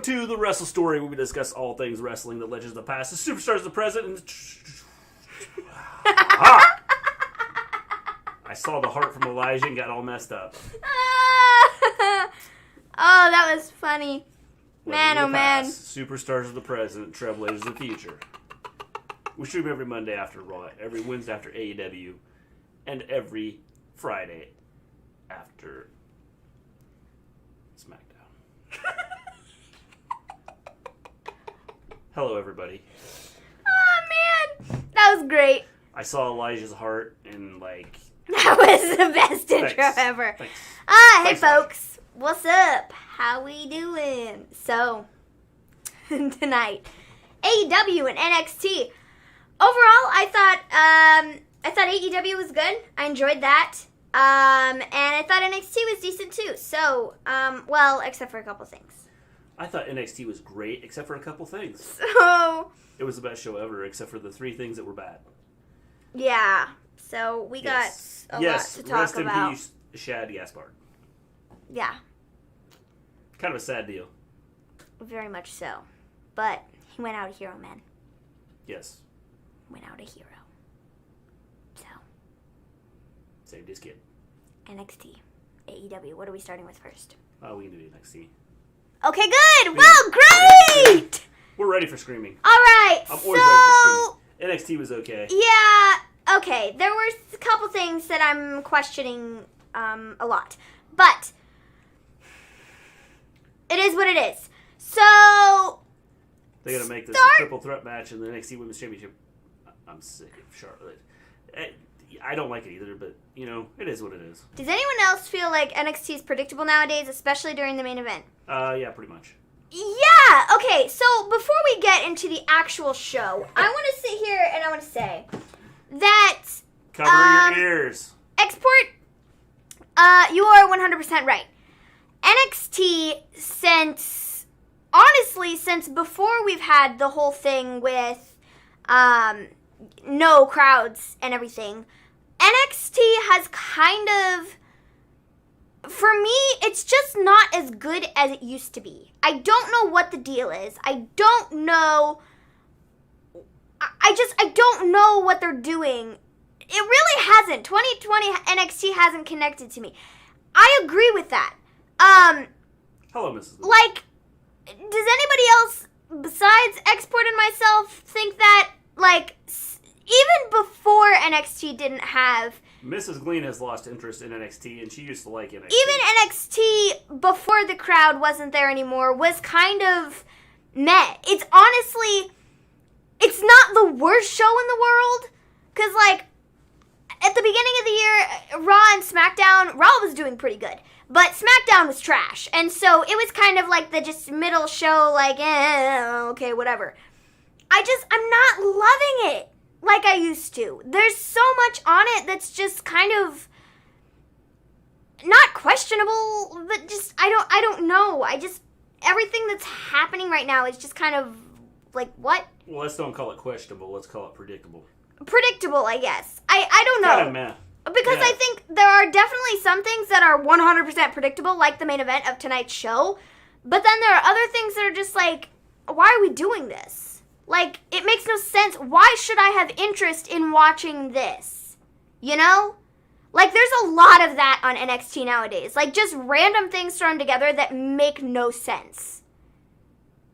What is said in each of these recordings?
to the Wrestle Story, where we discuss all things wrestling, the legends of the past, the superstars of the present, and... I saw the heart from Elijah and got all messed up. Oh, that was funny. Man, oh man. Superstars of the present, trailblazers of the future. We stream every Monday after Raw, every Wednesday after AEW, and every Friday after SmackDown. Hello, everybody. Oh, man. That was great. I saw Elijah's heart and, like... That was the best intro ever. Thanks. Hey, folks. What's up? How we doing? So, tonight, AEW and NXT. Overall, I thought AEW was good. I enjoyed that. And I thought NXT was decent, too. So, well, except for a couple things. I thought NXT was great, except for a couple things. So... It was the best show ever, except for the 3 things that were bad. Yeah. So, we got a lot to talk rest about. in peace, Shad Gaspard. Yeah. Kind of a sad deal. Very much so. But he went out a hero, man. Yes. Went out a hero. So. Saved his kid. NXT. AEW. What are we starting with first? Oh, we can do NXT. Okay, good! Well, great! We're ready for screaming. Alright, I'm always ready for screaming. NXT was okay. Yeah, okay. There were a couple things that I'm questioning a lot. But it is what it is. So... They gotta make this a triple threat match in the NXT Women's Championship. I'm sick of Charlotte. I don't like it either, but, you know, it is what it is. Does anyone else feel like NXT is predictable nowadays, especially during the main event? Yeah, pretty much. Yeah! Okay, so before we get into the actual show, I want to sit here and I want to say that... Cover your ears. Export, you are 100% right. NXT since before we've had the whole thing with no crowds and everything, NXT has kind of, for me, it's just not as good as it used to be. I don't know what the deal is. I don't know. I don't know what they're doing. It really hasn't. 2020 NXT hasn't connected to me. I agree with that. Hello, Mrs. Lee. Like, does anybody else besides Export and myself think that, like, even before NXT didn't have... Mrs. Gleen has lost interest in NXT, and she used to like NXT. Even NXT, before the crowd wasn't there anymore, was kind of meh. It's honestly... It's not the worst show in the world, because, like, at the beginning of the year, Raw and SmackDown, Raw was doing pretty good. But SmackDown was trash. And so it was kind of like the just middle show, like, okay, whatever. I'm not loving it like I used to. There's so much on it that's just kind of not questionable, but just, I don't know. Everything that's happening right now is just kind of like, what? Well, let's don't call it questionable. Let's call it predictable. Predictable, I guess. I don't know. Kind of meh. Because I think there are definitely some things that are 100% predictable, like the main event of tonight's show. But then there are other things that are just like, why are we doing this? Like, it makes no sense. Why should I have interest in watching this? You know? Like, there's a lot of that on NXT nowadays. Like, just random things thrown together that make no sense.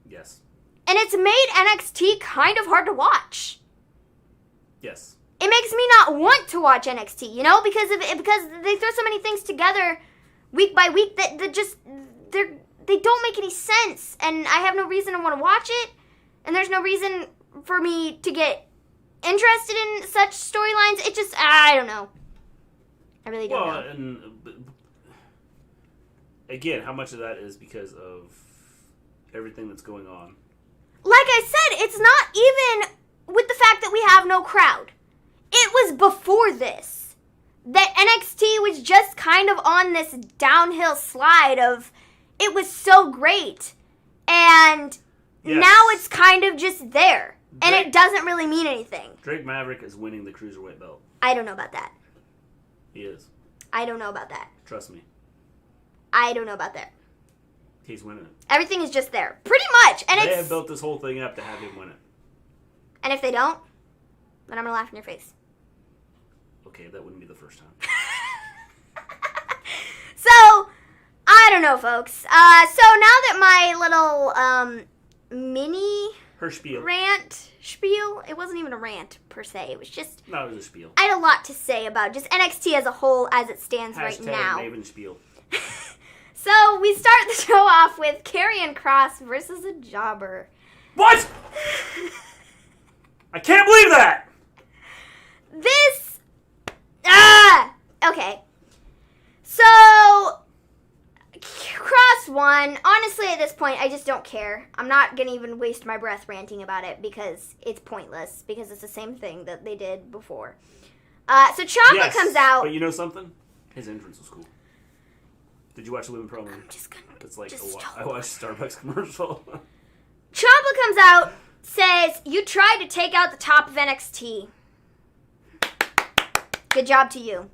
Yes. And it's made NXT kind of hard to watch. Yes. It makes me not want to watch NXT, you know, because they throw so many things together week by week that they don't make any sense, and I have no reason to want to watch it, and there's no reason for me to get interested in such storylines. It just, I don't know. I really don't know. Well, and again, how much of that is because of everything that's going on? Like I said, it's not even with the fact that we have no crowd. It was before this that NXT was just kind of on this downhill slide of it was so great, and now it's kind of just there, and it doesn't really mean anything. Drake Maverick is winning the Cruiserweight belt. I don't know about that. He is. I don't know about that. Trust me. I don't know about that. He's winning it. Everything is just there. Pretty much. And They have built this whole thing up to have him win it. And if they don't, then I'm going to laugh in your face. Okay, that wouldn't be the first time. So, I don't know, folks. So now that my little mini Her spiel. rant spiel, it wasn't even a rant per se. It was just... No, it was a spiel. I had a lot to say about just NXT as a whole as it stands right Hashtag now. Maven spiel. So, we start the show off with Karrion Kross versus a jobber. What? I can't believe that! This... Okay. So, Kross won. Honestly, at this point, I just don't care. I'm not going to even waste my breath ranting about it because it's pointless. Because it's the same thing that they did before. So, Ciampa comes out. But you know something? His entrance was cool. Did you watch the women promo? I'm just going to... It's like, I watched Starbucks commercial. Ciampa comes out, says, you tried to take out the top of NXT. Good job to you.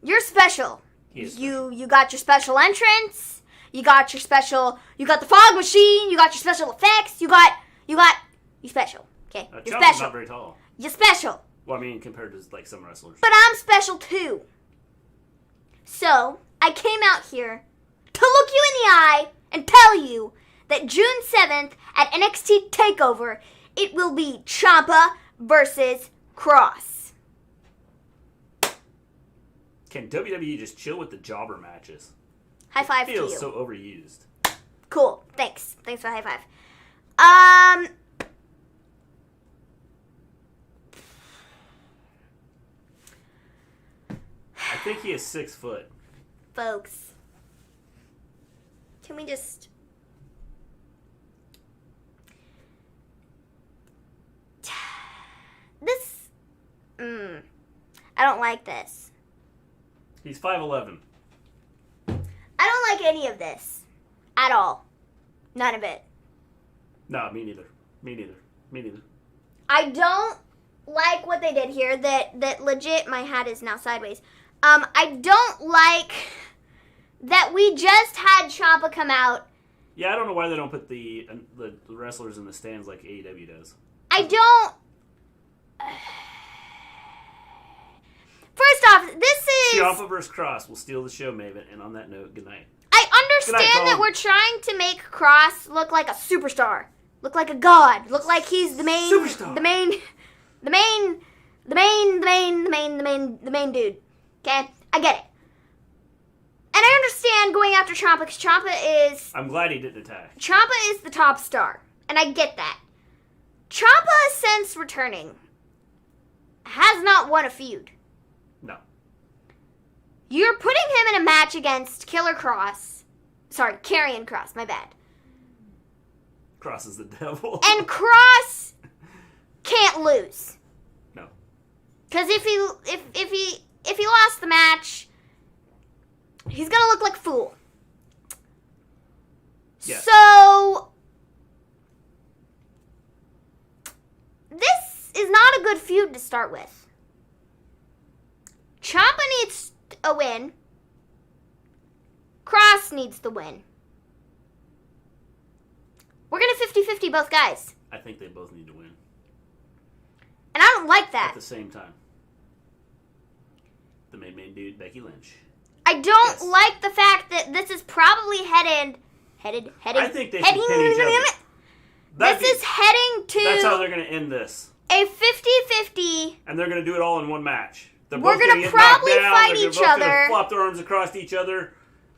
You're special. You got your special entrance. You got the fog machine. You got your special effects. You special. Okay, you're Ciampa's special. not very tall. You're special. Well, I mean, compared to like some wrestlers. But I'm special too. So I came out here to look you in the eye and tell you that June 7th at NXT TakeOver, it will be Ciampa versus Kross. Can WWE just chill with the jobber matches? High five to you. It feels so overused. Cool. Thanks for the high five. I think he is 6 foot. Folks, can we just... This... I don't like this. He's 5'11". I don't like any of this. At all. None of it. No, me neither. Me neither. I don't like what they did here. That legit, my hat is now sideways. I don't like that we just had Ciampa come out. Yeah, I don't know why they don't put the wrestlers in the stands like AEW does. I don't... First off, this is... Ciampa versus Kross will steal the show, Maven. And on that note, good night. I understand that we're trying to make Kross look like a superstar. Look like a god. Look like he's the main... Superstar. The main dude. Okay? I get it. And I understand going after Ciampa because Ciampa is... I'm glad he didn't attack. Ciampa is the top star. And I get that. Ciampa, since returning, has not won a feud. No. You're putting him in a match against Karrion Kross, my bad. Kross is the devil. And Kross can't lose. No. Because if he lost the match, he's gonna look like a fool. Yes. So this is not a good feud to start with. Ciampa needs a win. Kross needs the win. We're gonna 50-50 both guys. I think they both need to win. And I don't like that. At the same time. The main dude, Becky Lynch. I don't like the fact that this is probably headed. I think they should pin each other. This is heading to... That's how they're going to end this. A 50-50. And they're going to do it all in one match. We're going to probably fight each other. They're going to flop their arms across each other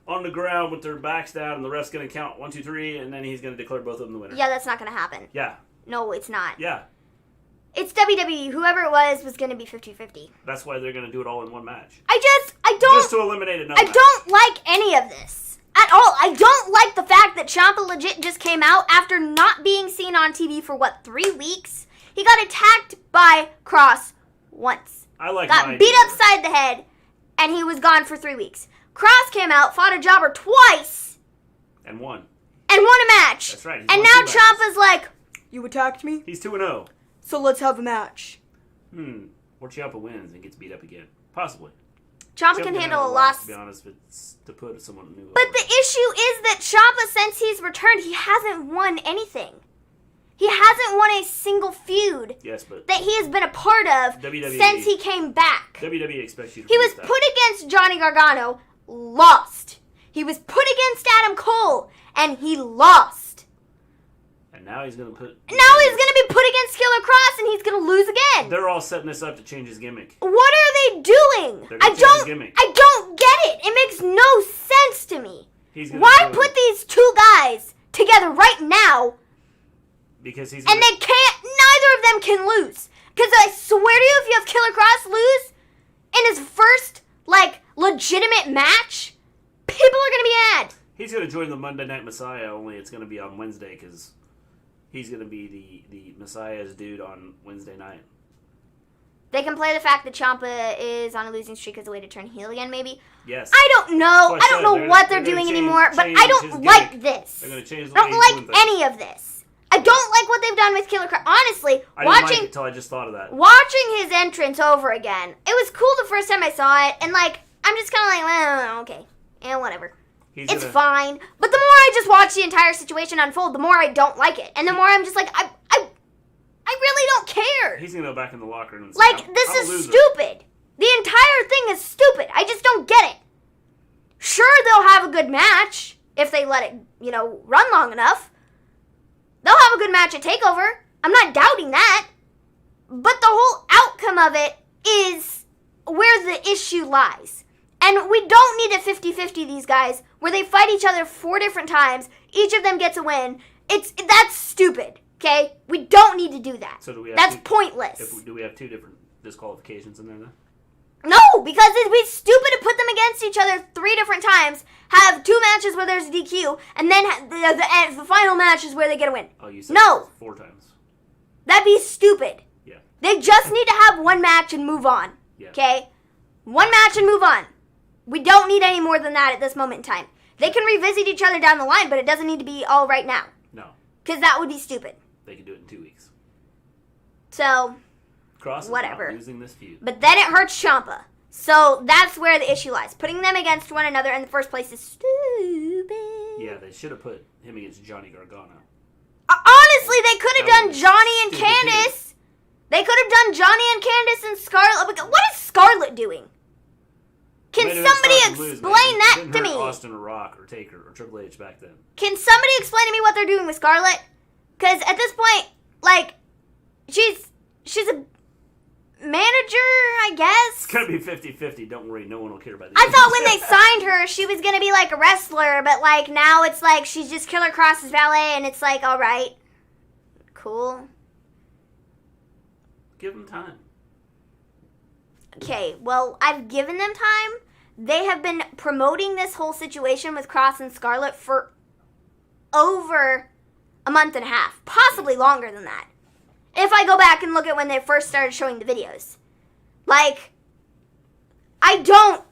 on the ground with their backs down, and the ref's going to count 1, 2, 3, and then he's going to declare both of them the winner. Yeah, that's not going to happen. Yeah. No, it's not. Yeah. It's WWE. Whoever it was going to be 50-50. That's why they're going to do it all in one match. I don't... Just to eliminate another match. don't like any of this. At all. I don't like the fact that Ciampa legit just came out after not being seen on TV for, 3 weeks? He got attacked by Kross once. Got beat upside the head, and he was gone for 3 weeks. Kross came out, fought a jobber twice. And won. And won a match. That's right. And now Ciampa's like, you attacked me? He's 2-0. So let's have a match. Or Ciampa wins and gets beat up again. Possibly. Ciampa can handle a loss. To be honest, it's to put someone new. But the issue is that Ciampa, since he's returned, he hasn't won anything. He hasn't won a single feud that he has been a part of since he came back. WWE expects you to He was put against Johnny Gargano, lost. He was put against Adam Cole, and he lost. And now he's going to put... Now he's going to be put against Killer Kross, and he's going to lose again. They're all setting this up to change his gimmick. What are they doing? I don't get it. It makes no sense to me. Why put these two guys together right now? Because he's... And they can't... Neither of them can lose. Because I swear to you, if you have Killer Kross lose in his first, legitimate match, people are going to be mad. He's going to join the Monday Night Messiah, only it's going to be on Wednesday, because he's going to be the Messiah's dude on Wednesday night. They can play the fact that Ciampa is on a losing streak as a way to turn heel again, maybe. Yes. I don't know. I don't know what they're doing anymore, but I don't like this. They're going to change the I don't like any of this. I don't like what they've done with Killer Kross. Honestly, I didn't like it until I just thought of that. Watching his entrance over again, it was cool the first time I saw it, and I'm just kind of well, okay, yeah, whatever. It's fine. But the more I just watch the entire situation unfold, the more I don't like it, and the more I'm just I really don't care. He's gonna go back in the locker room and say, this is stupid. The entire thing is stupid. I just don't get it. Sure, they'll have a good match if they let it, run long enough. They'll have a good match at TakeOver. I'm not doubting that. But the whole outcome of it is where the issue lies. And we don't need a 50-50, these guys, where they fight each other 4 different times. Each of them gets a win. That's stupid, okay? We don't need to do that. So do we have That's pointless. Do we have 2 different disqualifications in there then? No, because it'd be stupid to put them against each other 3 different times, have 2 matches where there's a DQ, and then the final match is where they get a win. Oh, you said no. 4 times. That'd be stupid. Yeah. They just need to have 1 match and move on. Yeah. Okay? 1 match and move on. We don't need any more than that at this moment in time. They can revisit each other down the line, but it doesn't need to be all right now. No. Because that would be stupid. They can do it in 2 weeks. So... Kross is whatever. not losing this feud. But then it hurts Ciampa. So that's where the issue lies. Putting them against one another in the first place is stupid. Yeah, they should have put him against Johnny Gargano. Honestly, they could have done Johnny and Candice. They could have done Johnny and Candice and Scarlett. What is Scarlett doing? Can somebody explain that to me? Austin or Rock or Taker or Triple H back then. Can somebody explain to me what they're doing with Scarlett? Because at this point, she's a manager, I guess. It's going to be 50-50. Don't worry. No one will care about this. I thought when they signed her, she was going to be like a wrestler, but now it's like she's just Killer Kross's valet, and it's like, all right, cool. Give them time. Okay, well, I've given them time. They have been promoting this whole situation with Kross and Scarlett for over a month and a half, possibly longer than that. If I go back and look at when they first started showing the videos. I don't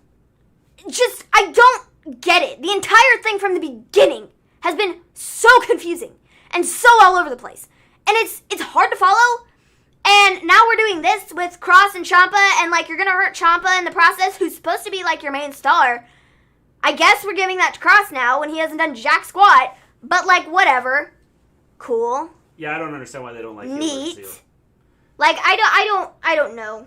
get it. The entire thing from the beginning has been so confusing and so all over the place. And it's hard to follow. And now we're doing this with Kross and Ciampa, and you're gonna hurt Ciampa in the process, who's supposed to be your main star. I guess we're giving that to Kross now when he hasn't done jack squat, but whatever. Cool. Yeah, I don't understand why they don't like neat. I don't know.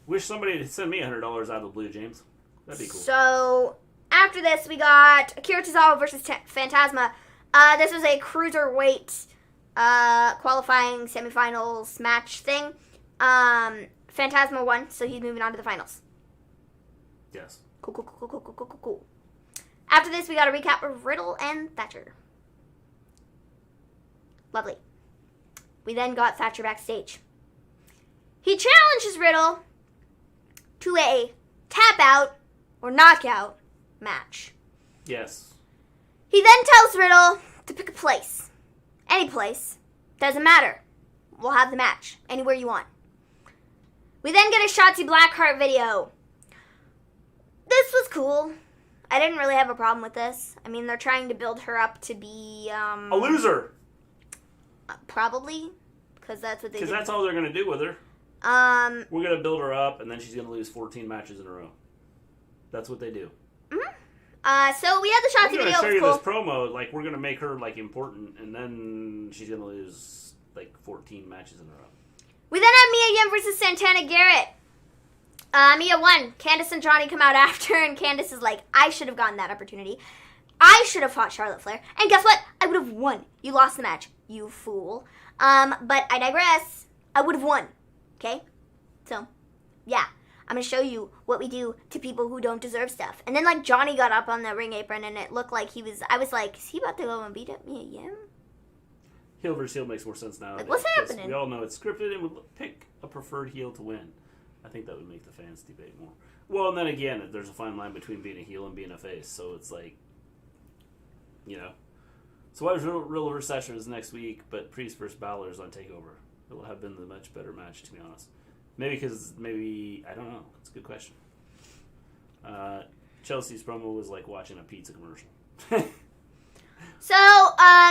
Wish somebody would send me $100 out of the blue, James. That'd be cool. So after this, we got Akira Tozawa versus Phantasma. This was a cruiserweight qualifying semifinals match thing. Phantasma won, so he's moving on to the finals. Yes. Cool. After this, we got a recap of Riddle and Thatcher. Lovely. We then got Thatcher backstage. He challenges Riddle to a tap-out or knockout match. Yes. He then tells Riddle to pick a place. Any place. Doesn't matter. We'll have the match. Anywhere you want. We then get a Shotzi Blackheart video. This was cool. I didn't really have a problem with this. I mean, they're trying to build her up to be, a loser! Probably. Because that's what they do. Because that's all they're going to do with her. We're going to build her up, and then she's going to lose 14 matches in a row. That's what they do. So we had the Shotzi We're video. gonna show you Cool. this promo. Like, we're gonna make her like important, and then she's gonna lose like 14 matches in a row. We then have Mia Yim versus Santana Garrett. Mia won. Candice and Johnny come out after, and Candice is like, I should have gotten that opportunity. I should have fought Charlotte Flair. And guess what? I would have won. You lost the match, you fool. But I digress. I would have won. Okay? So, yeah. I'm going to show you what we do to people who don't deserve stuff. And then, like, Johnny got up on the ring apron, and it looked like I was like, is he about to go and beat up Mia Yim? Heel versus heel makes more sense now. Like, what's happening? We all know it's scripted, and we'll pick a preferred heel to win. I think that would make the fans debate more. Well, and then again, there's a fine line between being a heel and being a face, so it's like, you know. So why was Real Recession is next week, but Priest versus Balor is on TakeOver? It will have been the much better match, to be honest. Maybe because, I don't know. It's a good question. Chelsea's promo was like watching a pizza commercial. So,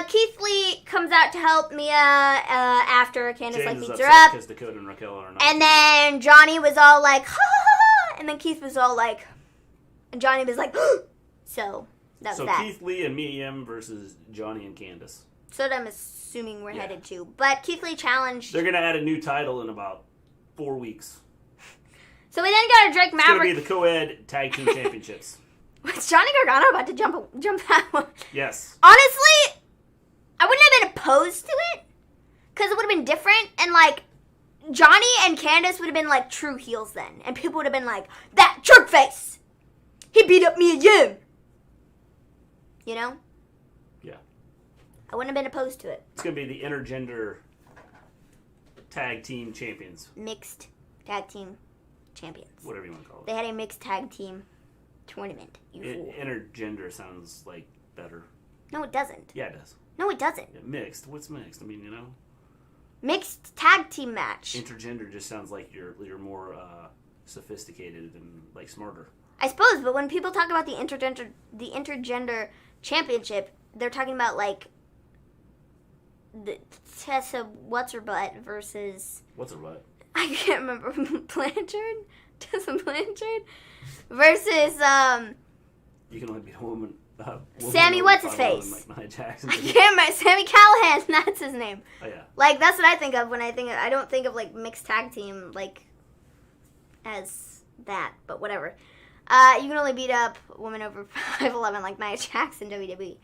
Keith Lee comes out to help Mia after Candice like beats her up. Because Dakota and Raquel are not. And then Johnny was all like, ha ha ha, and then Keith was all like, and Johnny was like, so that's that. So Keith Lee and Mia Yim versus Johnny and Candice. So I'm assuming we're headed to. But Keith Lee challenged. They're going to add a new title in about 4 weeks. So we then got a Drake Maverick. It's going to be the co-ed tag team championships. Was Johnny Gargano about to jump that one? Yes. Honestly, I wouldn't have been opposed to it. Because it would have been different. And, like, Johnny and Candice would have been, like, true heels then. And people would have been like, that jerk face! He beat up Mia Yim! You know? Yeah. I wouldn't have been opposed to it. It's going to be the intergender tag team champions. Mixed tag team champions. Whatever you want to call it. They had a mixed tag team tournament. You fool. Intergender sounds like better. No, it doesn't. Yeah, it does. No, it doesn't. Yeah, mixed. What's mixed? I mean, you know. Mixed tag team match. Intergender just sounds like you're more sophisticated and like smarter. I suppose, but when people talk about the intergender championship, they're talking about like the Tessa what's her butt versus What's her butt? I can't remember. Blanchard? Tessa Blanchard versus You can only be a woman. Sammy what's his face? Like Nia Jackson. I can't remember. Sammy Callahan. That's his name. Oh yeah. Like that's what I think of when I think. I don't think of like mixed tag team like as that, but whatever. You can only beat up a woman over 5'11" like Nia Jackson WWE.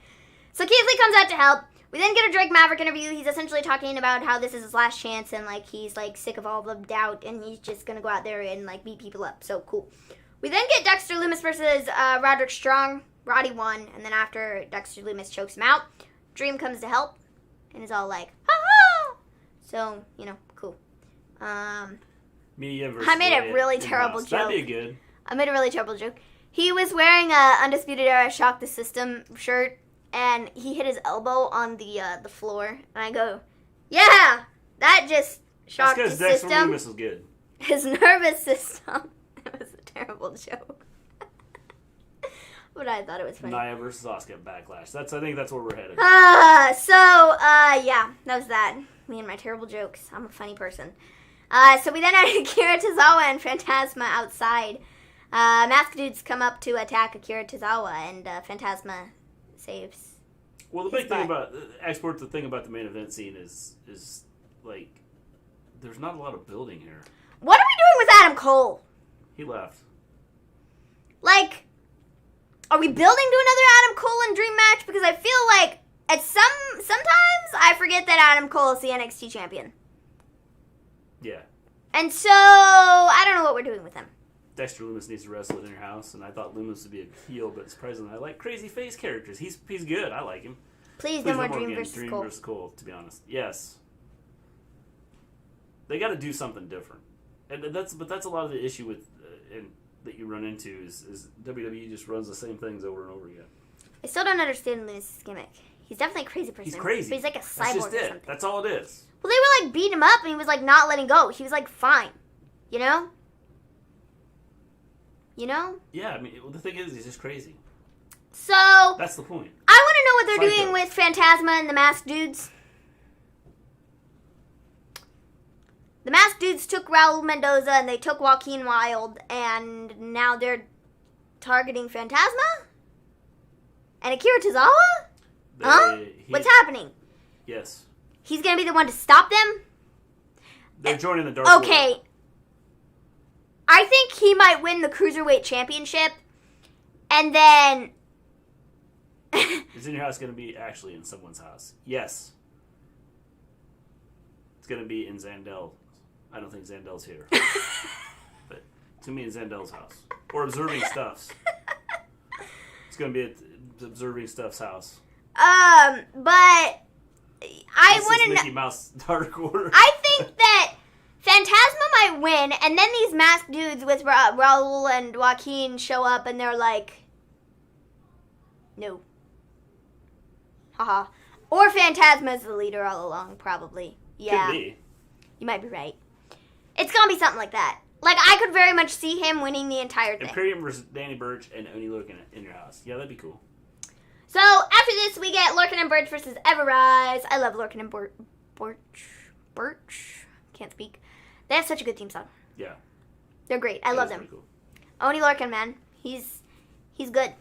So Keith Lee comes out to help. We then get a Drake Maverick interview. He's essentially talking about how this is his last chance and like he's like sick of all the doubt and he's just gonna go out there and like beat people up. So cool. We then get Dexter Lumis versus Roderick Strong. Roddy won, and then after Dexter Lumis chokes him out, Dream comes to help and is all like, ha ha! So, you know, cool. Mia versus I made a really terrible joke. That'd be good. I made a really terrible joke. He was wearing a Undisputed Era Shock the System shirt, and he hit his elbow on the floor. And I go, yeah, that just shocked the system. That's because Dexter Lumis was good. His nervous system. It was a terrible joke. But I thought it was funny. Nia versus Asuka Backlash. I think that's where we're headed. Yeah, that was that. Me and my terrible jokes. I'm a funny person. So we then had Akira Tozawa and Phantasma outside. Masked dudes come up to attack Akira Tozawa, and Phantasma saves. Well, the big thing about the thing about the main event scene is like there's not a lot of building here. What are we doing with Adam Cole? He left. Like, are we building to another Adam Cole and Dream match? Because I feel like sometimes I forget that Adam Cole is the NXT champion. Yeah. And so I don't know what we're doing with him. Dexter Lumis needs to wrestle in your house, and I thought Lumis would be a heel, but surprisingly, I like crazy face characters. He's good. I like him. Please no more Dream versus Cole. Dream versus Cole, to be honest. Yes. They got to do something different, and that's a lot of the issue with that you run into is WWE just runs the same things over and over again. I still don't understand Lumis' gimmick. He's definitely a crazy person. He's crazy. But he's like a cyborg or something. That's all it is. Well, they were like beating him up, and he was like not letting go. He was like fine, you know. You know? Yeah, I mean, the thing is, he's just crazy. So that's the point. I want to know what they're doing with Phantasma and the Masked Dudes. The Masked Dudes took Raul Mendoza and they took Joaquin Wilde, and now they're targeting Phantasma? And Akira Tozawa? What's happening? Yes. He's going to be the one to stop them? They're joining the Dark Order. Okay. I think he might win the Cruiserweight Championship. And then... Is In Your House going to be actually in someone's house? Yes. It's going to be in Xandel. I don't think Xandel's here. But to me, in Xandel's house. Or Observing Stuff's. It's going to be at Observing Stuff's house. But... I want to know... Mickey Mouse Dark Order. I think that Phantasma might win, and then these masked dudes with Raul and Joaquin show up, and they're like, no. Haha. Or Phantasma's the leader all along, probably. Yeah. Could be. You might be right. It's gonna be something like that. Like, I could very much see him winning the entire thing. Imperium versus Danny Burch and Oni Lurkin in Your House. Yeah, that'd be cool. So, after this, we get Lurkin and Birch versus Everrise. I love Lurkin and Birch. Can't speak. They have such a good theme song. Yeah. They're great. I love them. Cool. Oni Lurkin, man. He's good.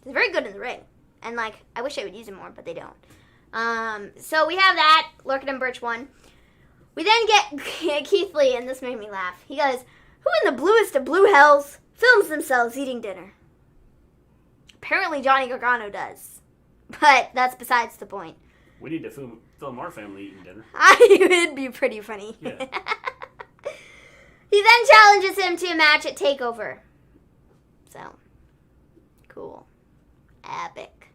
He's very good in the ring. And, like, I wish I would use him more, but they don't. So, we have that. Lurkin and Birch won. We then get Keith Lee, and this made me laugh. He goes, who in the bluest of blue hells films themselves eating dinner? Apparently Johnny Gargano does. But that's besides the point. We need to film our family eating dinner. It would be pretty funny. Yeah. He then challenges him to a match at TakeOver. So, cool. Epic.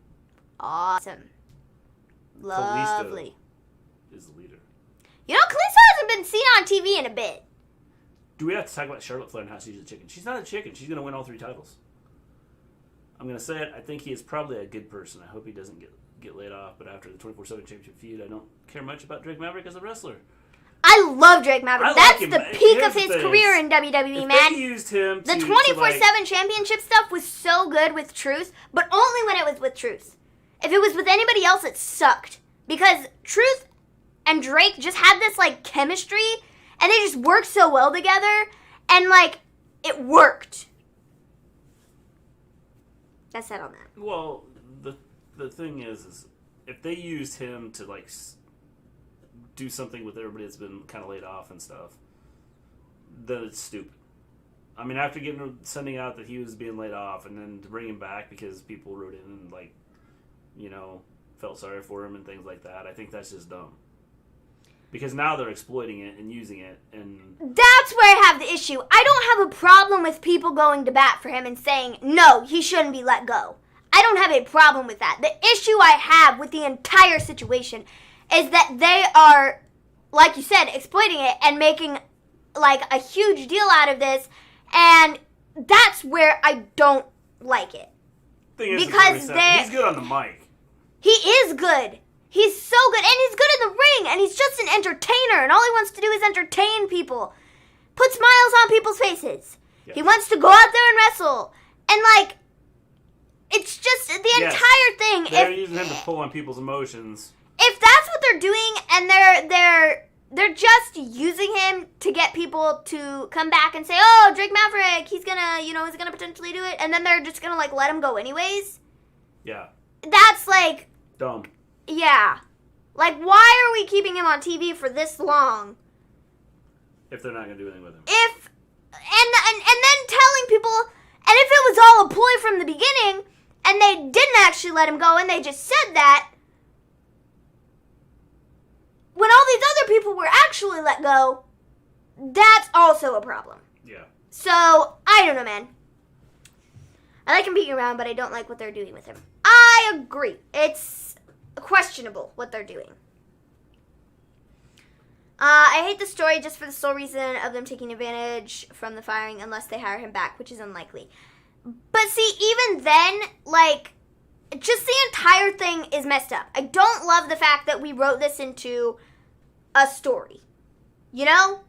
Awesome. Lovely. Kalisto is the leader. You know, Kalisto hasn't been seen on TV in a bit. Do we have to talk about Charlotte Flair and how she's a chicken? She's not a chicken. She's going to win all 3 titles. I'm going to say it. I think he is probably a good person. I hope he doesn't get laid off. But after the 24/7 championship feud, I don't care much about Drake Maverick as a wrestler. I love Drake Maverick. That's the peak of his career in WWE, if man. They used him the 24/7 championship stuff was so good with Truth, but only when it was with Truth. If it was with anybody else, it sucked. Because Truth and Drake just had this, like, chemistry, and they just worked so well together, and, like, it worked. That's that on that. Well, the thing is if they used him to, like, do something with everybody that's been kind of laid off and stuff, then it's stupid. I mean, after sending out that he was being laid off, and then to bring him back because people wrote in and, like, you know, felt sorry for him and things like that, I think that's just dumb. Because now they're exploiting it and using it, and... That's where I have the issue. I don't have a problem with people going to bat for him and saying, no, he shouldn't be let go. I don't have a problem with that. The issue I have with the entire situation is that they are, like you said, exploiting it and making, like, a huge deal out of this, and that's where I don't like it. Thing is, because he's good on the mic. He is good. He's so good, and he's good in the ring, and he's just an entertainer, and all he wants to do is entertain people. Put smiles on people's faces. Yes. He wants to go out there and wrestle. And, like, it's just the entire thing. They're using him to pull on people's emotions. If that's what they're doing, and they're just using him to get people to come back and say, oh, Drake Maverick, he's gonna potentially do it, and then they're just gonna, like, let him go anyways. Yeah. That's, like... dumb. Yeah. Like, why are we keeping him on TV for this long? If they're not going to do anything with him. And then telling people, and if it was all a ploy from the beginning, and they didn't actually let him go, and they just said that, when all these other people were actually let go, that's also a problem. Yeah. So, I don't know, man. I like him beating around, but I don't like what they're doing with him. I agree. It's questionable what they're doing. I hate the story just for the sole reason of them taking advantage from the firing unless they hire him back, which is unlikely. But see, even then, like, just the entire thing is messed up. I don't love the fact that we wrote this into a story. You know?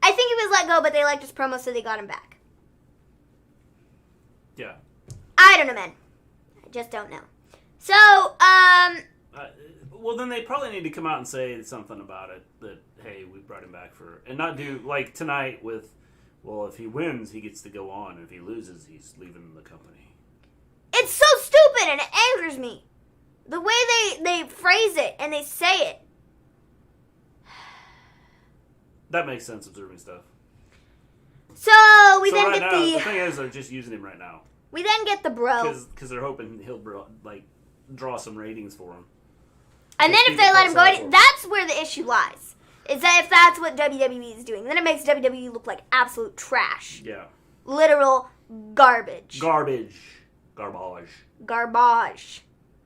I think he was let go, but they liked his promo, so they got him back. Yeah. I don't know, man. Just don't know. So, well, then they probably need to come out and say something about it. That, hey, we brought him back for... And not do, like, tonight with Well, if he wins, he gets to go on. If he loses, he's leaving the company. It's so stupid and it angers me. The way they phrase it and they say it. That makes sense, observing stuff. So we then right get now, the thing is, they're just using him right now. We then get the bro. Because they're hoping he'll draw some ratings for him. And then if they let him go, that's where the issue lies. Is that if that's what WWE is doing, then it makes WWE look like absolute trash. Yeah. Literal garbage. Garbage.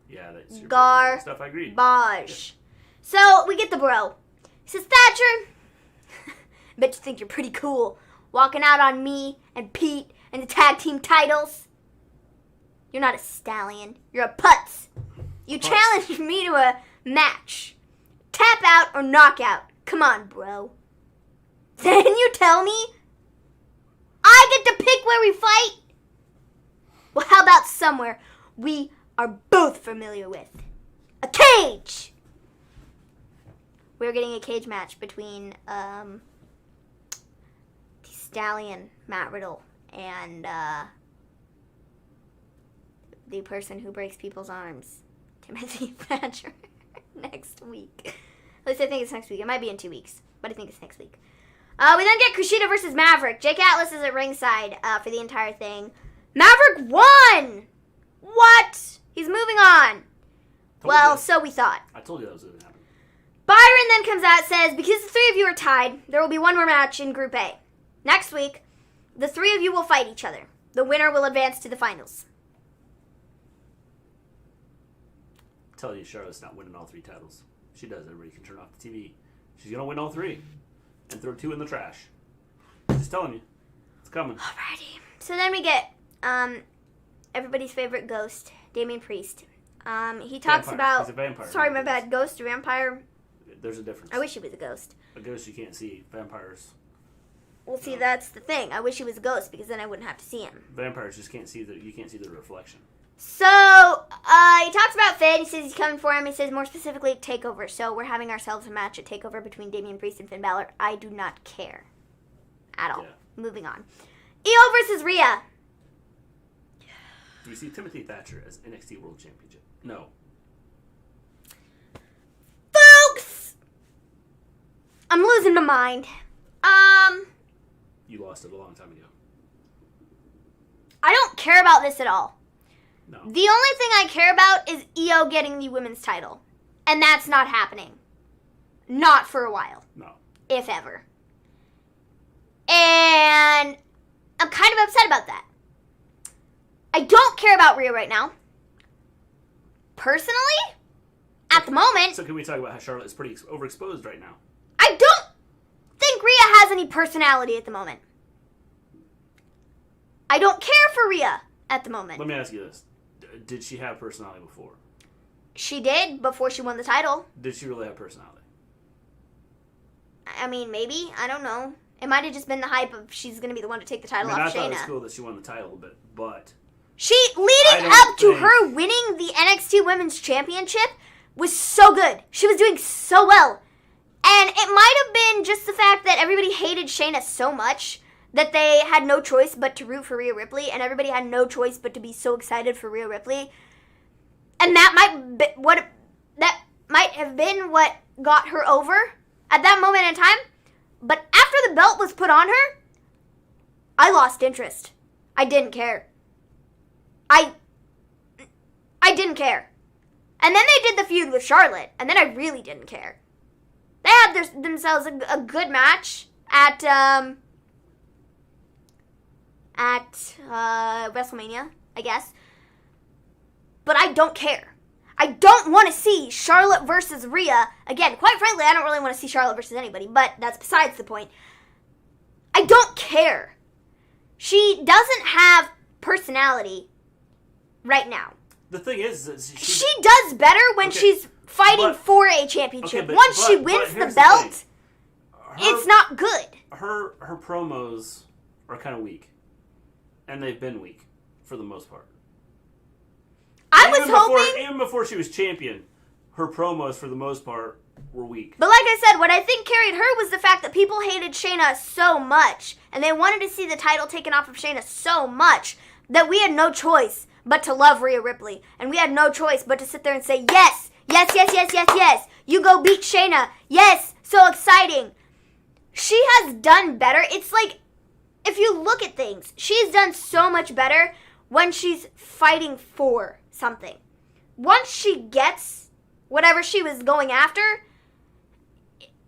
Yeah, that's your stuff. I agree. Garbage. So we get the bro. He says, Thatcher, bet you think you're pretty cool, walking out on me and Pete and the tag team titles. You're not a stallion. You're a putz. You challenged me to a match. Tap out or knockout. Come on, bro. Then you tell me I get to pick where we fight? Well, how about somewhere we are both familiar with? A cage! We're getting a cage match between the Stallion, Matt Riddle, and the person who breaks people's arms, Timothy Thatcher, next week. At least I think it's next week. It might be in 2 weeks, but I think it's next week. We then get Kushida versus Maverick. Jake Atlas is at ringside for the entire thing. Maverick won! What? He's moving on. So we thought. I told you that was going to happen. Byron then comes out and says, because the three of you are tied, there will be one more match in Group A. Next week, the three of you will fight each other. The winner will advance to the finals. I tell you, Charlotte's not winning all 3 titles. If she does, everybody can turn off the TV. She's going to win all 3 and throw 2 in the trash. Just telling you. It's coming. Alrighty. So then we get everybody's favorite ghost, Damian Priest. He talks about... He's a vampire. Sorry, my bad. Ghost or vampire? There's a difference. I wish he was a ghost. A ghost you can't see. Vampires. Well, see, that's the thing. I wish he was a ghost because then I wouldn't have to see him. Vampires just can't see you can't see the reflection. So, he talks about Finn. He says he's coming for him. He says more specifically TakeOver. So, we're having ourselves a match at TakeOver between Damian Priest and Finn Balor. I do not care at all. Yeah. Moving on. Io versus Rhea. Do we see Timothy Thatcher as NXT World Championship? No. Folks! I'm losing my mind. You lost it a long time ago. I don't care about this at all. No. The only thing I care about is Io getting the women's title. And that's not happening. Not for a while. No. If ever. And I'm kind of upset about that. I don't care about Rhea right now. Personally, at the moment... So can we talk about how Charlotte is pretty overexposed right now? I don't think Rhea has any personality at the moment. I don't care for Rhea at the moment. Let me ask you this. Did she have personality before? She did, before she won the title. Did she really have personality? I mean, maybe. I don't know. It might have just been the hype of she's going to be the one to take the title off Shayna. I thought it was cool that she won the title, but... She, leading up to her winning the NXT Women's Championship, was so good. She was doing so well. And it might have been just the fact that everybody hated Shayna so much that they had no choice but to root for Rhea Ripley, and everybody had no choice but to be so excited for Rhea Ripley. And that might have been what got her over at that moment in time. But after the belt was put on her, I lost interest. I didn't care. I didn't care. And then they did the feud with Charlotte, and then I really didn't care. They had themselves a good match at WrestleMania, I guess. But I don't care. I don't want to see Charlotte versus Rhea. Again, quite frankly, I don't really want to see Charlotte versus anybody, but that's besides the point. I don't care. She doesn't have personality right now. The thing is, she does better when she's fighting for a championship. Once she wins the belt, it's not good. Her promos are kind of weak, and they've been weak for the most part. I was hoping even before she was champion, her promos for the most part were weak. But like I said, what I think carried her was the fact that people hated Shayna so much, and they wanted to see the title taken off of Shayna so much, that we had no choice but to love Rhea Ripley. And we had no choice but to sit there and say, yes, yes, yes, yes, yes, yes. You go beat Shayna. Yes, so exciting. She has done better. It's like, if you look at things, she's done so much better when she's fighting for something. Once she gets whatever she was going after,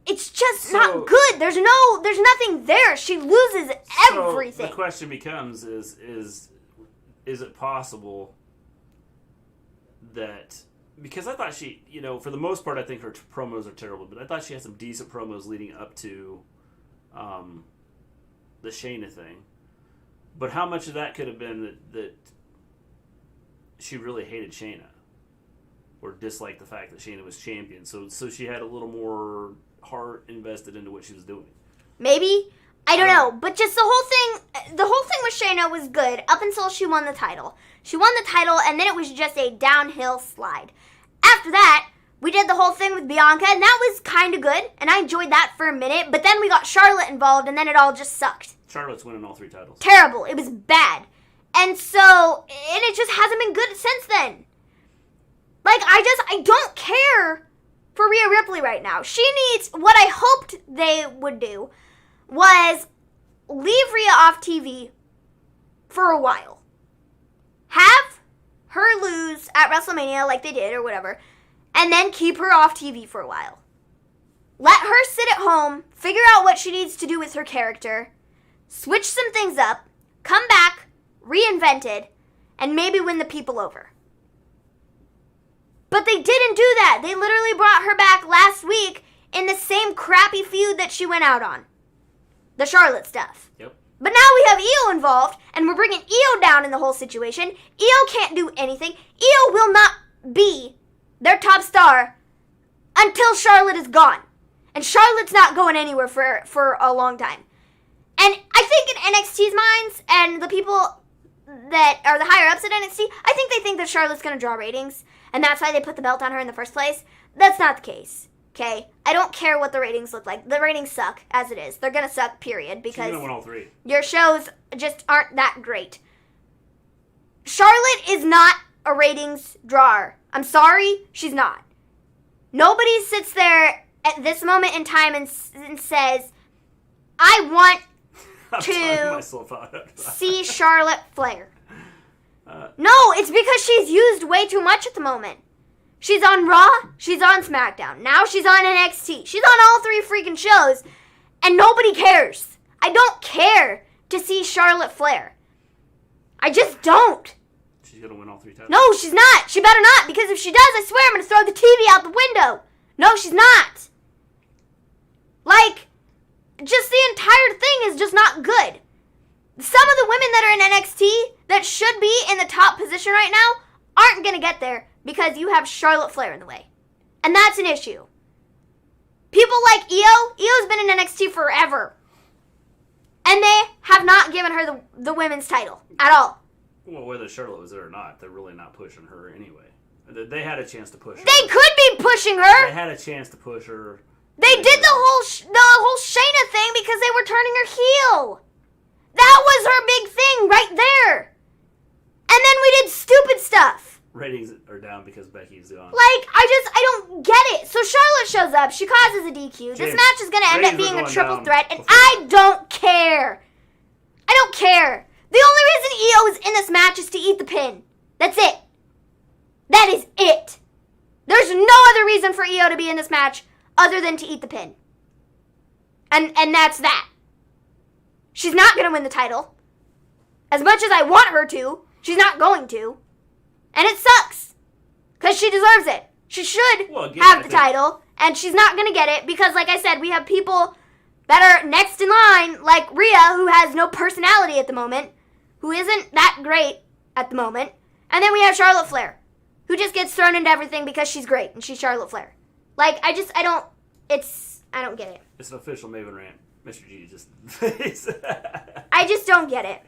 it's just not good. There's nothing there. She loses everything. So the question becomes is it possible that, because I thought she, for the most part, I think her promos are terrible, but I thought she had some decent promos leading up to the Shayna thing. But how much of that could have been that she really hated Shayna or disliked the fact that Shayna was champion? So she had a little more heart invested into what she was doing. Maybe. I don't know. But just the whole thing with Shayna was good up until she won the title. She won the title, and then it was just a downhill slide. After that, we did the whole thing with Bianca, and that was kind of good, and I enjoyed that for a minute, but then we got Charlotte involved, and then it all just sucked. Charlotte's winning all 3 titles. Terrible. It was bad. And it just hasn't been good since then. Like, I don't care for Rhea Ripley right now. She needs, what I hoped they would do was leave Rhea off TV for a while. Have her lose at WrestleMania like they did or whatever, and then keep her off TV for a while. Let her sit at home, figure out what she needs to do with her character, switch some things up, come back, reinvent it, and maybe win the people over. But they didn't do that. They literally brought her back last week in the same crappy feud that she went out on. The Charlotte stuff. Yep. But now we have Io involved, and we're bringing Io down in the whole situation. Io can't do anything. Io will not be their top star until Charlotte is gone. And Charlotte's not going anywhere for a long time. And I think in NXT's minds, and the people that are the higher ups at NXT, I think they think that Charlotte's going to draw ratings, and that's why they put the belt on her in the first place. That's not the case. Okay? I don't care what the ratings look like. The ratings suck, as it is. They're going to suck, period, because she's going to win all 3. Your shows just aren't that great. Charlotte is not a ratings drawer. I'm sorry, she's not. Nobody sits there at this moment in time and says, I want to see Charlotte Flair. No, it's because she's used way too much at the moment. She's on Raw, she's on SmackDown, now she's on NXT. She's on all 3 freaking shows, and nobody cares. I don't care to see Charlotte Flair. I just don't. She's going to win all 3 titles. No, she's not. She better not, because if she does, I swear I'm going to throw the TV out the window. No, she's not. Like, just the entire thing is just not good. Some of the women that are in NXT that should be in the top position right now aren't going to get there because you have Charlotte Flair in the way. And that's an issue. People like Io, Io's been in NXT forever. And they have not given her the women's title at all. Well, whether Charlotte was there or not, they're really not pushing her anyway. They had a chance to push her. They could be pushing her. They had a chance to push her. They did the whole Shayna thing because they were turning her heel. That was her big thing right there. And then we did stupid stuff. Ratings are down because Becky's gone. Like, I don't get it. So Charlotte shows up. She causes a DQ. This match is going to end up being a triple threat, and I don't care. I don't care. The only reason Io is in this match is to eat the pin. That's it. That is it. There's no other reason for Io to be in this match other than to eat the pin. And that's that. She's not going to win the title. As much as I want her to, she's not going to. And it sucks. Because she deserves it. She should have the title. And she's not going to get it because, like I said, we have people that are next in line, like Rhea, who has no personality at the moment, who isn't that great at the moment. And then we have Charlotte Flair, who just gets thrown into everything because she's great and she's Charlotte Flair. Like, I don't get it. It's an official Maven rant. Mr. G just... I just don't get it.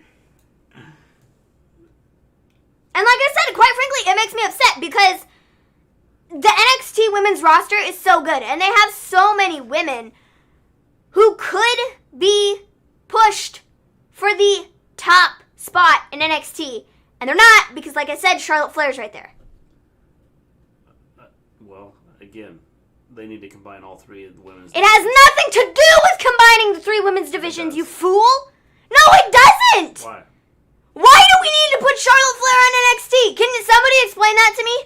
And like I said, quite frankly, it makes me upset because the NXT women's roster is so good, and they have so many women who could be pushed for the top spot in NXT, and they're not because, like I said, Charlotte Flair's right there. Well, again, they need to combine all three of the women's. It has nothing to do with combining the three women's divisions, you fool! No, it doesn't! Why? Why do we need to put Charlotte Flair on NXT? Can somebody explain that to me?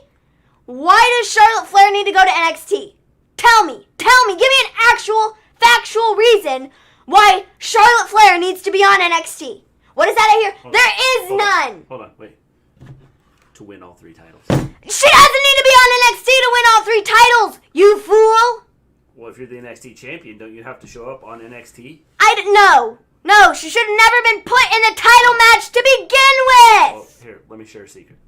Why does Charlotte Flair need to go to NXT? Tell me. Give me an actual, factual reason why Charlotte Flair needs to be on NXT. What is that I hear? There is none. Hold on, wait. To win all three titles. She doesn't need to be on NXT to win all three titles, you fool. Well, if you're the NXT champion, don't you have to show up on NXT? No, she should have never been put in the title match to begin with. Well, here, let me share a secret.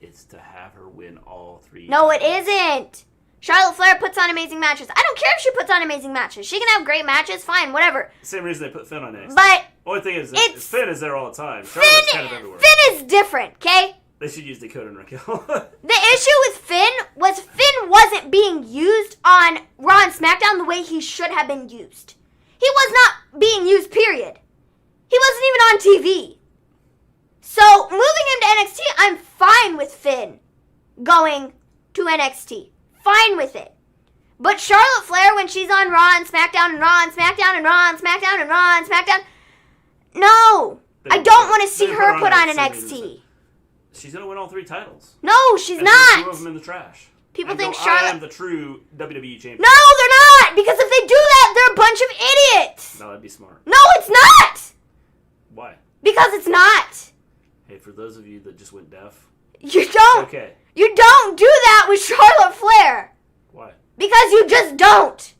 It's to have her win all three. No, it isn't. Charlotte Flair puts on amazing matches. I don't care if she puts on amazing matches. She can have great matches, fine, whatever. Same reason they put Finn on NXT. But only thing is Finn is there all the time. Finn, Charlotte's kind of everywhere. Finn is different, okay? They should use Dakota and Raquel. The issue with Finn was Finn wasn't being used on Raw and SmackDown the way he should have been used. He was not being used, period. He wasn't even on TV. So, moving him to NXT, I'm fine with Finn going to NXT. Fine with it. But Charlotte Flair, when she's on Raw and SmackDown and Raw and SmackDown and Raw and SmackDown and Raw and SmackDown, no. I don't want to see her put on NXT. She's going to win all three titles. No, she's not. Two of them in the trash. People and think go, Charlotte... I am the true WWE champion. No, they're not! Because if they do that, they're a bunch of idiots! No, that'd be smart. No, it's not! Why? Because it's not! Hey, for those of you that just went deaf... You don't... Okay. You don't do that with Charlotte Flair! Why? Because you just don't!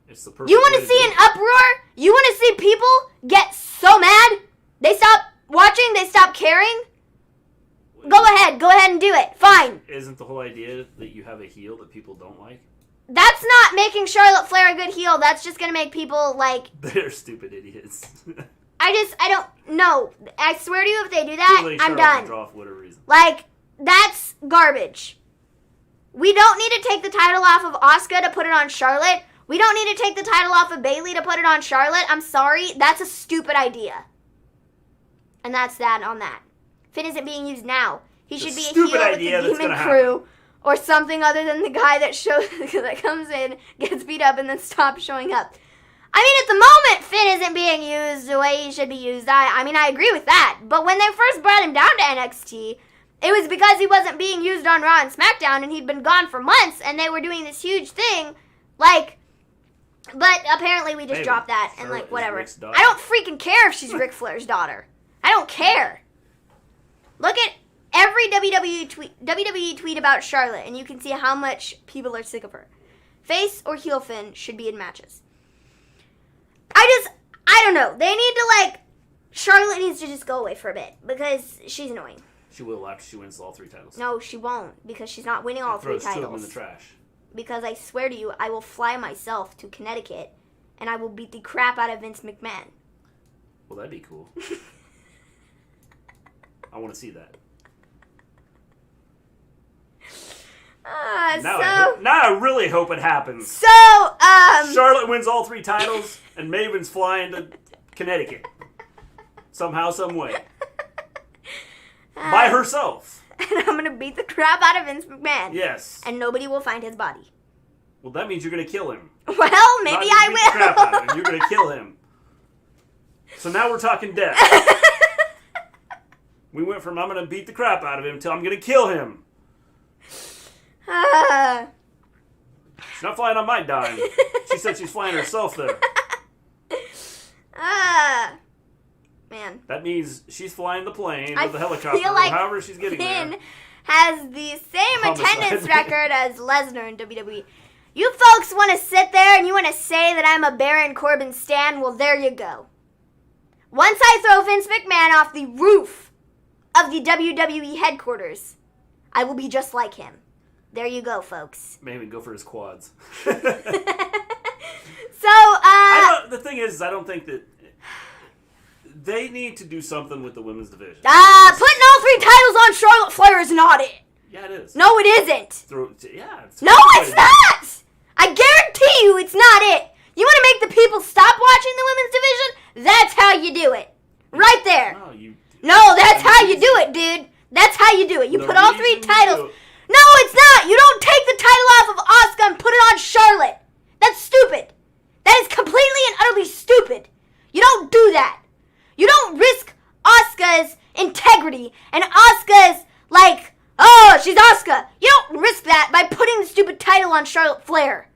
It's the perfect You want to see an uproar? You want to see people get so mad? They stop watching? They stop caring? Go ahead and do it. Fine. Isn't the whole idea that you have a heel that people don't like? That's not making Charlotte Flair a good heel. That's just going to make people, like... They're stupid idiots. I don't... No. I swear to you, if they do that, I'm done. Draw for whatever reason. Like, that's garbage. We don't need to take the title off of Asuka to put it on Charlotte. We don't need to take the title off of Bayley to put it on Charlotte. I'm sorry. That's a stupid idea. And that's that on that. Finn isn't being used now. He should be a heel with the Demon Crew or something other than the guy that comes in, gets beat up, and then stops showing up. I mean, at the moment, Finn isn't being used the way he should be used. I mean, I agree with that. But when they first brought him down to NXT, it was because he wasn't being used on Raw and SmackDown, and he'd been gone for months, and they were doing this huge thing. Like, but apparently we just dropped that, and like, whatever. I don't freaking care if she's Ric Flair's daughter. I don't care. Look at every WWE tweet about Charlotte, and you can see how much people are sick of her. Face or heel Finn should be in matches. I don't know. They need to, like, Charlotte needs to just go away for a bit, because she's annoying. She will after she wins all three titles. No, she won't, because she's not winning all three titles. Throws two of them in the trash. Because I swear to you, I will fly myself to Connecticut, and I will beat the crap out of Vince McMahon. Well, that'd be cool. I want to see that. Now I really hope it happens. So, Charlotte wins all three titles, and Maven's flying to Connecticut. Somehow, some way. By herself. And I'm going to beat the crap out of Vince McMahon. Yes. And nobody will find his body. Well, that means you're going to kill him. Well, maybe I will. Beat the crap out of him. You're going to kill him. So now we're talking death. We went from I'm going to beat the crap out of him to I'm going to kill him. She's not flying on my dime. She said she's flying herself there. Man. That means she's flying the plane or the helicopter feel like or however she's getting Finn there. Has the same attendance record as Lesnar in WWE. You folks want to sit there and you want to say that I'm a Baron Corbin stan? Well, there you go. Once I throw Vince McMahon off the roof of the WWE headquarters, I will be just like him. There you go, folks. Maybe go for his quads. So, the thing is, I don't think that they need to do something with the women's division. Putting all three titles on Charlotte Flair is not it. Yeah, it is. No, it isn't. It's no, it's not. I guarantee you it's not it. You want to make the people stop watching the women's division? That's how you do it. Right there. No, that's how you do it, dude. That's how you do it. You put all 3 titles. No, it's not. You don't take the title off of Asuka and put it on Charlotte. That's stupid. That is completely and utterly stupid. You don't do that. You don't risk Asuka's integrity and Asuka's, like, oh, she's Asuka. You don't risk that by putting the stupid title on Charlotte Flair.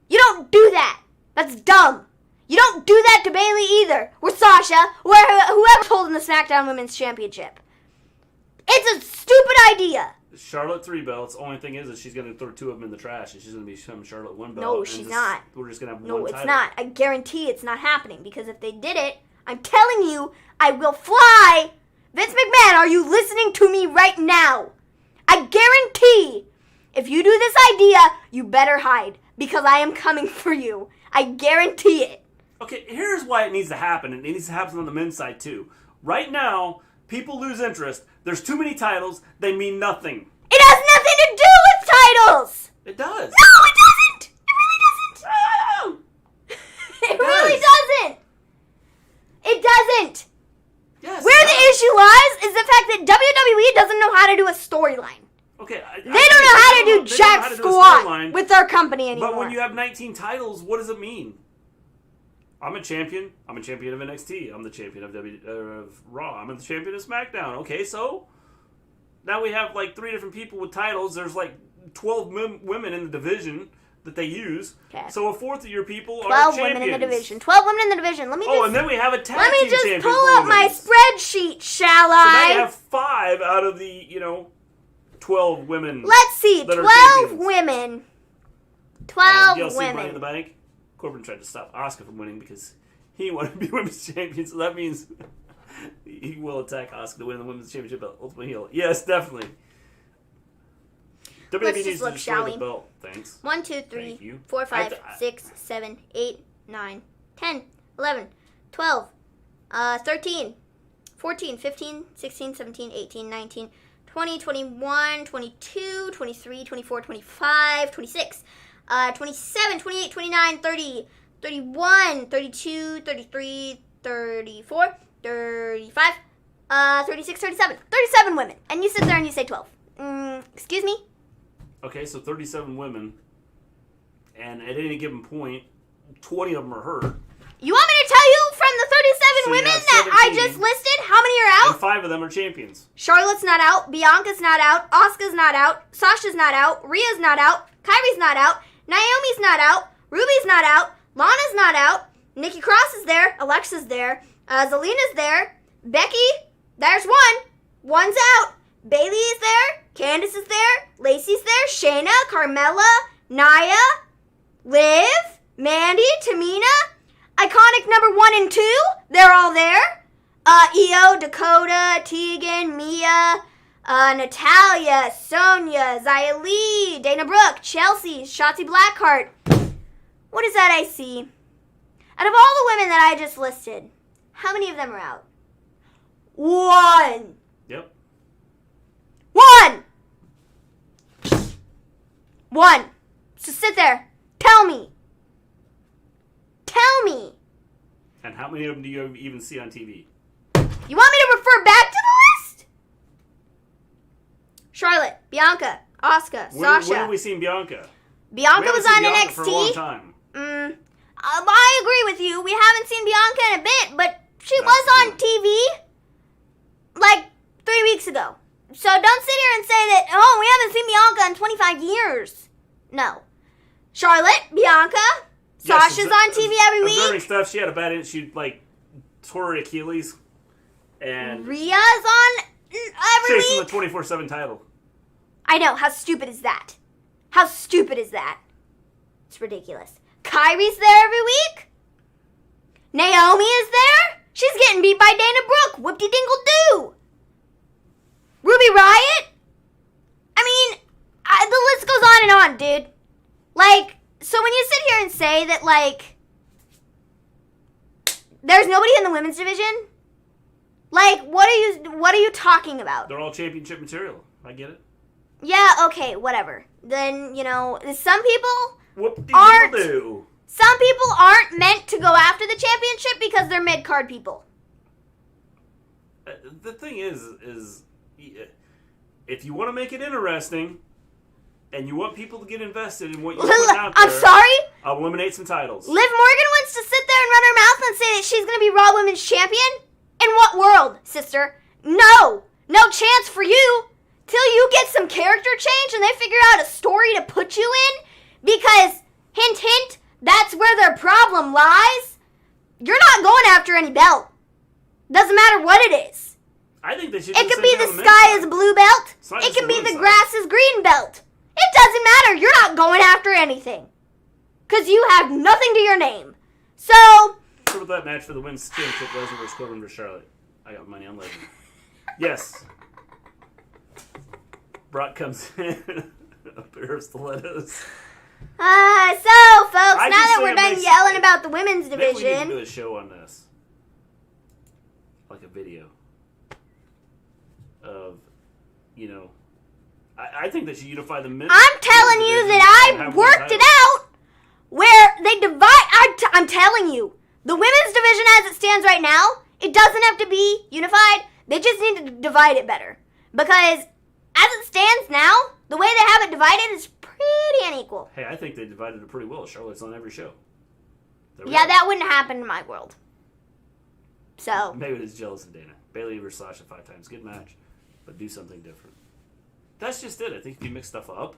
You don't do that. That's dumb. You don't do that to Bayley either. Or Sasha. Or whoever's holding the SmackDown Women's Championship. It's a stupid idea. Charlotte 3 belts. Only thing is she's going to throw 2 of them in the trash. And she's going to be some Charlotte 1 belt. No, she's not. We're just going to have no, one title. No, it's not. I guarantee it's not happening. Because if they did it, I'm telling you, I will fly. Vince McMahon, are you listening to me right now? I guarantee if you do this idea, you better hide. Because I am coming for you. I guarantee it. Okay, here's why it needs to happen. And it needs to happen on the men's side too. Right now, people lose interest. There's too many titles. They mean nothing. It has nothing to do with titles. It does. No, it doesn't. It really doesn't. Oh! It really doesn't. It doesn't. Yes, where the issue lies is the fact that WWE doesn't know how to do a storyline. Okay, they don't know how to do jack squat with their company anymore. But when you have 19 titles, what does it mean? I'm a champion. I'm a champion of NXT. I'm the champion of Raw. I'm the champion of SmackDown. Okay, so now we have like 3 different people with titles. There's like 12 women in the division that they use. Okay. So a fourth of your people are champions. 12 women in the division. 12 women in the division. Let me just, and then we have a tag let me team just champion pull up my spreadsheet, shall I? So now you have 5 out of the, 12 women. Let's see. 12 women. 12 DLC women. Money in the Bank. Corbin tried to stop Asuka from winning because he wanted to be women's champion, so that means he will attack Asuka to win the women's championship at Ultimate Heel. Yes, definitely. Let's just look, shall we? The belt. Thanks. 1, 2, 3, 4, 5, 6, 7, 8, 9, 10, 11, 12, 13, 14, 15, 16, 17, 18, 19, 20, 21, 22, 23, 24, 25, 26, 27, 28, 29, 30, 31, 32, 33, 34, 35, 36, 37. 37 women. And you sit there and you say 12. Excuse me? Okay, so 37 women. And at any given point, 20 of them are hurt. You want me to tell you from the 37 women that I just listed, how many are out? And 5 of them are champions. Charlotte's not out. Bianca's not out. Asuka's not out. Sasha's not out. Rhea's not out. Kairi's not out. Naomi's not out. Ruby's not out. Lana's not out. Nikki Cross is there. Alexa's there. Zelina's there. Becky, there's one. One's out. Bayley is there. Candice is there. Lacey's there. Shayna, Carmella, Nia, Liv, Mandy, Tamina. Iconic number 1 and 2. They're all there. Io, Dakota, Tegan, Mia, Natalia, Sonya, Xia Li, Dana Brooke, Chelsea, Shotzi Blackheart. What is that I see? Out of all the women that I just listed, how many of them are out? 1. Yep. 1. 1. So sit there. Tell me. Tell me. And how many of them do you even see on TV? You want me to refer back to the list? Charlotte, Bianca, Asuka, Sasha. When have we seen Bianca? Bianca was on Bianca NXT. for a long time. I agree with you. We haven't seen Bianca in a bit, but she was on TV like 3 weeks ago. So don't sit here and say that, oh, we haven't seen Bianca in 25 years. No. Charlotte, Bianca, Sasha's on TV every week. Observing stuff, she had a bad she tore her Achilles. And Rhea's on every chasing week. the 24/7 title. I know. How stupid is that? How stupid is that? It's ridiculous. Kairi's there every week. Naomi is there. She's getting beat by Dana Brooke. Whoop-de-dingle-doo. Ruby Riott. I mean, the list goes on and on, dude. Like, so when you sit here and say that, like, there's nobody in the women's division, like, what are you talking about? They're all championship material. I get it. Yeah, okay, whatever. Then, some people Whoop-de-doodle-doo. Some people aren't meant to go after the championship because they're mid-card people. The thing is if you want to make it interesting and you want people to get invested in what you're putting out there, I'm sorry? I'll eliminate some titles. Liv Morgan wants to sit there and run her mouth and say that she's going to be Raw Women's Champion? In what world, sister? No chance for you till you get some character change and they figure out a story to put you in, because, hint, hint, that's where their problem lies. You're not going after any belt. Doesn't matter what it is. I think they should. It could be the sky is blue belt. It can be the grass is green belt. It doesn't matter. You're not going after anything. Because you have nothing to your name. So. What about that match for the women's championship, Lesnar versus Corbin versus Charlotte? I got money on Lesnar. Yes. Brock comes in. A pair of stilettos. So, folks, now that we're done yelling about the women's division. Maybe we need to do a show on this. Like a video. Of, I think they should unify the men. I'm telling you that I worked it out where they divide. I'm telling you, the women's division as it stands right now, it doesn't have to be unified. They just need to divide it better. Because as it stands now, the way they have it divided is pretty unequal. Hey, I think they divided it pretty well. Charlotte's on every show. Yeah, that wouldn't happen in my world. So. Maybe it's jealous of Dana. Bayley versus Sasha 5 times. Good match. But do something different. That's just it. I think if you mix stuff up,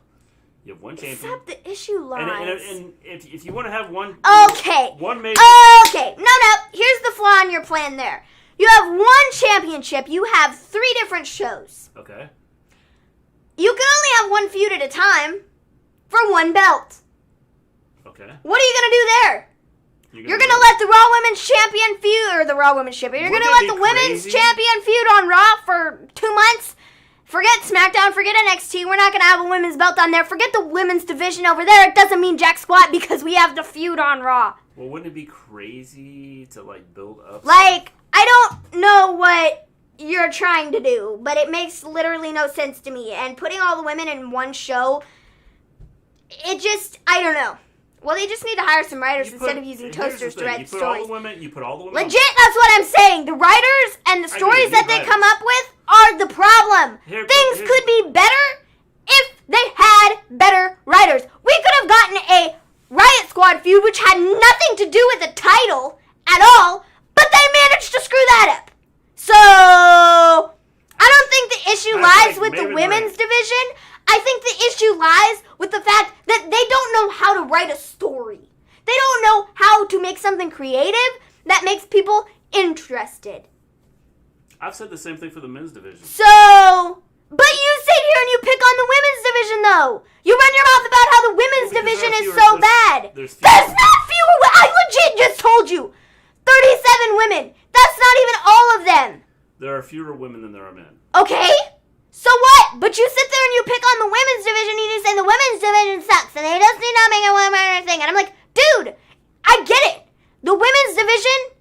you have one champion. Except the issue lies. And if you want to have one... Okay. One major... Okay. No. Here's the flaw in your plan there. You have one championship. You have 3 different shows. Okay. You can only have one feud at a time for one belt. Okay. What are you going to do there? You're going to let the Raw Women's Champion feud, or the Raw Women's Champion, you're going to let the Women's Champion feud on Raw for 2 months? Forget SmackDown, forget NXT, we're not going to have a women's belt on there. Forget the women's division over there. It doesn't mean jack squat because we have the feud on Raw. Well, wouldn't it be crazy to, build up... I don't know what you're trying to do, but it makes literally no sense to me. And putting all the women in one show, it just, I don't know. Well, they just need to hire some writers instead of using toasters to write stories. You put all the women... Legit, that's what I'm saying. The writers and the stories that they come up with are the problem. Things could be better if they had better writers. We could have gotten a Riot Squad feud, which had nothing to do with the title at all, but they managed to screw that up. So, I don't think the issue lies with the women's division. I think the issue lies with the fact that they don't know how to write a story. They don't know how to make something creative that makes people interested. I've said the same thing for the men's division. So, but you sit here and you pick on the women's division, though. You run your mouth about how the women's division is so bad. There's not fewer. I legit just told you. 37 women. That's not even all of them. There are fewer women than there are men. Okay. So what? But you sit there and you pick on the women's division and you say the women's division sucks and they just need to make a women's thing. And I'm like, dude, I get it. The women's division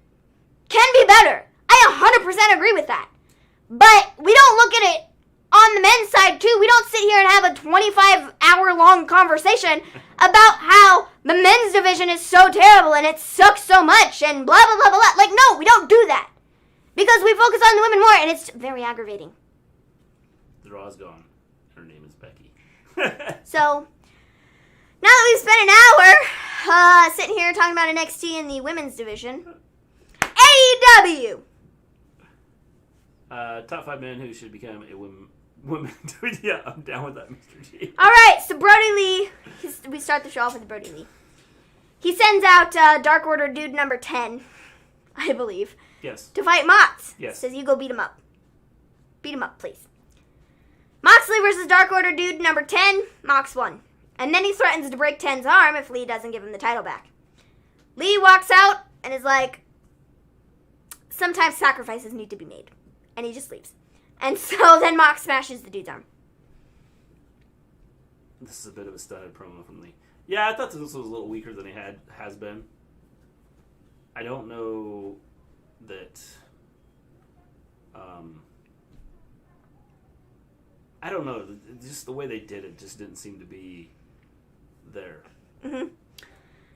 can be better. I 100% agree with that. But we don't look at it on the men's side too. We don't sit here and have a 25-hour-long conversation about how the men's division is so terrible and it sucks so much and blah, blah, blah, blah, blah. No, we don't do that. Because we focus on the women more and it's very aggravating. The Raw's gone. Her name is Becky. So, now that we've spent an hour sitting here talking about NXT in the women's division, AEW! Top 5 men who should become a woman. Yeah, I'm down with that, Mr. G. Alright, so Brody Lee, we start the show off with Brody Lee. He sends out Dark Order dude number 10, I believe. Yes. To fight Mox. Yes. Says you go beat him up. Beat him up, please. Moxley versus Dark Order dude number 10. Mox won. And then he threatens to break 10's arm if Lee doesn't give him the title back. Lee walks out and is like, sometimes sacrifices need to be made. And he just leaves. And so then Mox smashes the dude's arm. This is a bit of a stunted promo from Lee. Yeah, I thought this was a little weaker than he has been. I don't know that... I don't know. Just the way they did it just didn't seem to be there. Mm-hmm.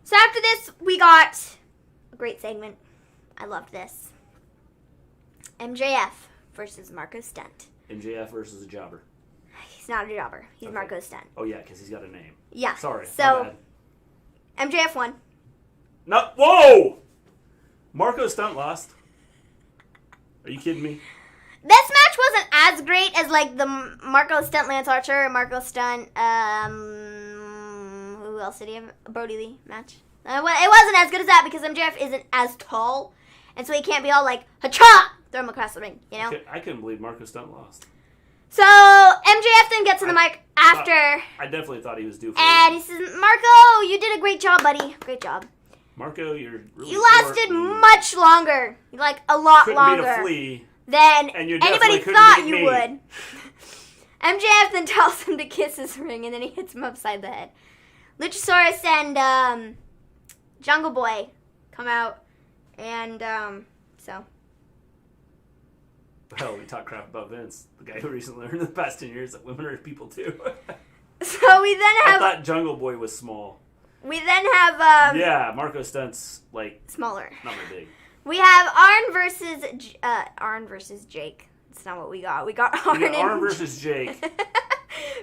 So after this, we got a great segment. I loved this. MJF versus Marko Stunt. MJF versus a jobber. He's not a jobber. He's Okay. Marko Stunt. Oh, yeah, because he's got a name. Yeah. Sorry. So, MJF won. No, whoa! Marko Stunt lost. Are you kidding me? This match wasn't as great as, like, the Marko Stunt Lance Archer, Marko Stunt, who else did he have? Brody Lee match. It wasn't as good as that because MJF isn't as tall, and so he can't be all like, ha-cha! Throw him across the ring, you know? I couldn't believe Marko Stunt lost. So, MJF then gets on the mic after. I definitely thought he was due for and he says, Marko, you did a great job, buddy. Great job. Marko, you're really You lasted much longer. Like, a lot longer. Couldn't beat a flea. Than And you anybody definitely thought couldn't beat you me. would. MJF then tells him to kiss his ring, and then he hits him upside the head. Luchasaurus and Jungle Boy come out, and so. Hell, we talk crap about Vince, the guy who recently learned in the past 10 years that women are people too. So we then I have. thought Jungle Boy was small. We then have. Yeah, Marko Stunt's like Smaller. not very big. We have Arn versus Jake. That's not what we got. We got Arn and Arn versus Jake.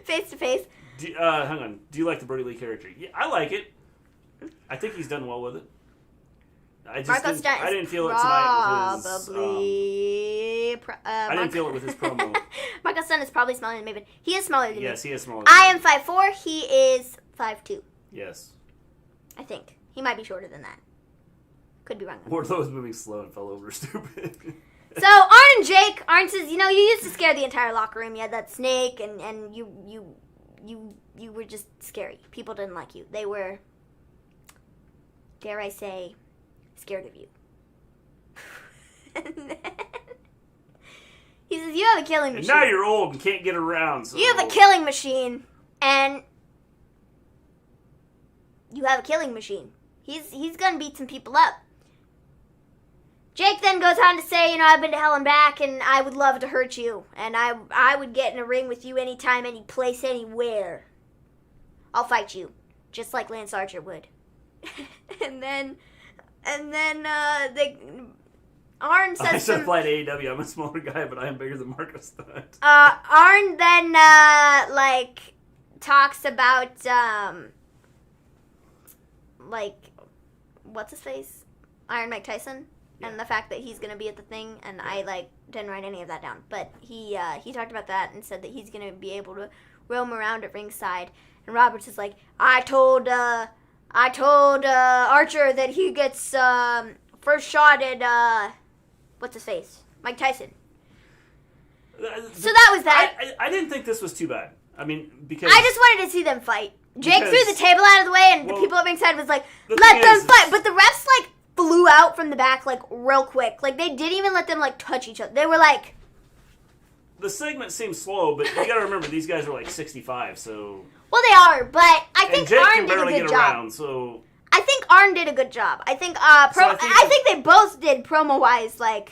face to face. Hang on. Do you like the Brody Lee character? Yeah, I like it. I think he's done well with it. I didn't feel it tonight with his. I didn't feel it with his promo. Marko Stunt is probably smaller than Maven. He is smaller than me. Yes, he is smaller. I am 5'4". He is 5'2". Yes. I think he might be shorter than that. Could be wrong. Wardlow was moving slow and fell over stupid. So Arn and Jake. Arn says, you used to scare the entire locker room. You had that snake, and you were just scary. People didn't like you. They were, dare I say, scared of you. And then he says, you have a killing machine. And now you're old and can't get around. So. You have a killing machine, and you have a killing machine. He's gonna beat some people up. Jake then goes on to say, I've been to hell and back, and I would love to hurt you, and I would get in a ring with you anytime, any place, anywhere. I'll fight you, just like Lance Archer would. and then Arn says I should apply to AEW. I'm a smaller guy, but I am bigger than Marko Stunt. Arn then talks about what's his face? Iron Mike Tyson. Yeah. And the fact that he's going to be at the thing, and I didn't write any of that down. But he talked about that and said that he's going to be able to roam around at ringside. And Roberts is like, I told Archer that he gets first shot at what's his face, Mike Tyson. So that was that. I didn't think this was too bad. I mean, because I just wanted to see them fight. Jake threw the table out of the way, and the people at ringside was like, let them fight. But the refs flew out from the back real quick. They didn't even let them touch each other. They were like, the segment seems slow, but you gotta remember these guys are 65, so. Well, they are, but I think Arn did a good job. Around, so. I think Arn did a good job. I think I think they both did promo wise. I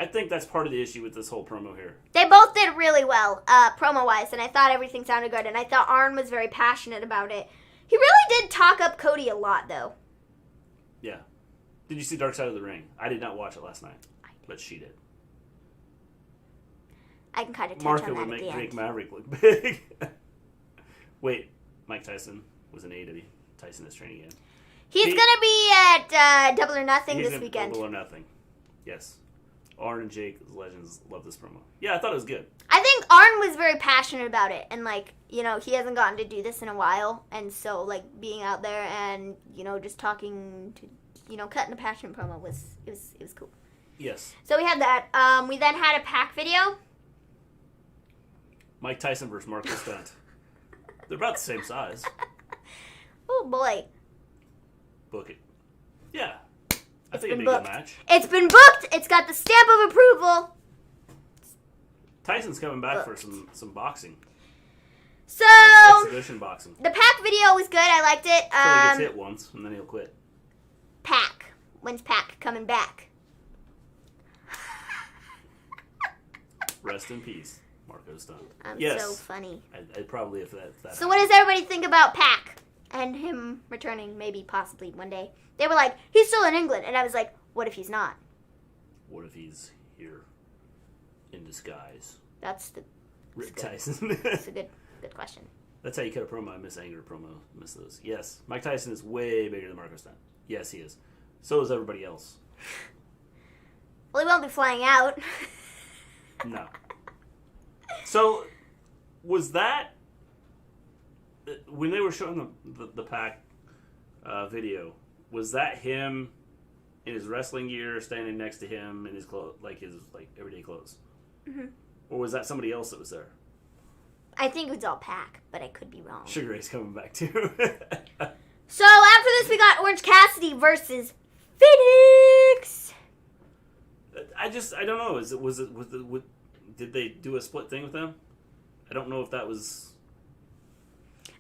think that's part of the issue with this whole promo here. They both did really well promo wise, and I thought everything sounded good. And I thought Arn was very passionate about it. He really did talk up Cody a lot, though. Yeah. Did you see Dark Side of the Ring? I did not watch it last night, but she did. I can kind of touch Marko on that would at make the Drake end. Maverick look big. Wait, Mike Tyson was in AEW. Tyson is training in. He's going to be at Double or Nothing this weekend. Double or Nothing. Yes. Arn and Jake, the legends, love this promo. Yeah, I thought it was good. I think Arn was very passionate about it, and he hasn't gotten to do this in a while, and so being out there and just talking to cutting a passionate promo was cool. Yes. So we had that. We then had a pack video. Mike Tyson versus Marko Stunt. They're about the same size. Oh boy. Book it. Yeah. I It's think been it'd be a good booked. match. It's been booked. It's got the stamp of approval. Tyson's coming back Booked. for some boxing. So Exhibition boxing. the pack video was good. I liked it. So he gets hit once and then he'll quit. Pack. When's Pack coming back? Rest in peace. Marko Stunt. I'm yes. so funny. I'd probably if that. So what does everybody think about Pac and him returning maybe possibly one day? They were like, he's still in England. And I was like, what if he's not? What if he's here in disguise? That's the... Rick Tyson. That's a good question. That's how you cut a promo. I miss Anger promo. Miss those. Yes. Mike Tyson is way bigger than Marko Stunt. Yes, he is. So is everybody else. Well, he won't be flying out. No. So, was that... When they were showing the Pac video, was that him in his wrestling gear standing next to him in his clothes, his everyday clothes? Mm-hmm. Or was that somebody else that was there? I think it was all Pac, but I could be wrong. Sugar Ray's coming back too. So after this, we got Orange Cassidy versus Phoenix. I don't know. Did they do a split thing with them? I don't know if that was.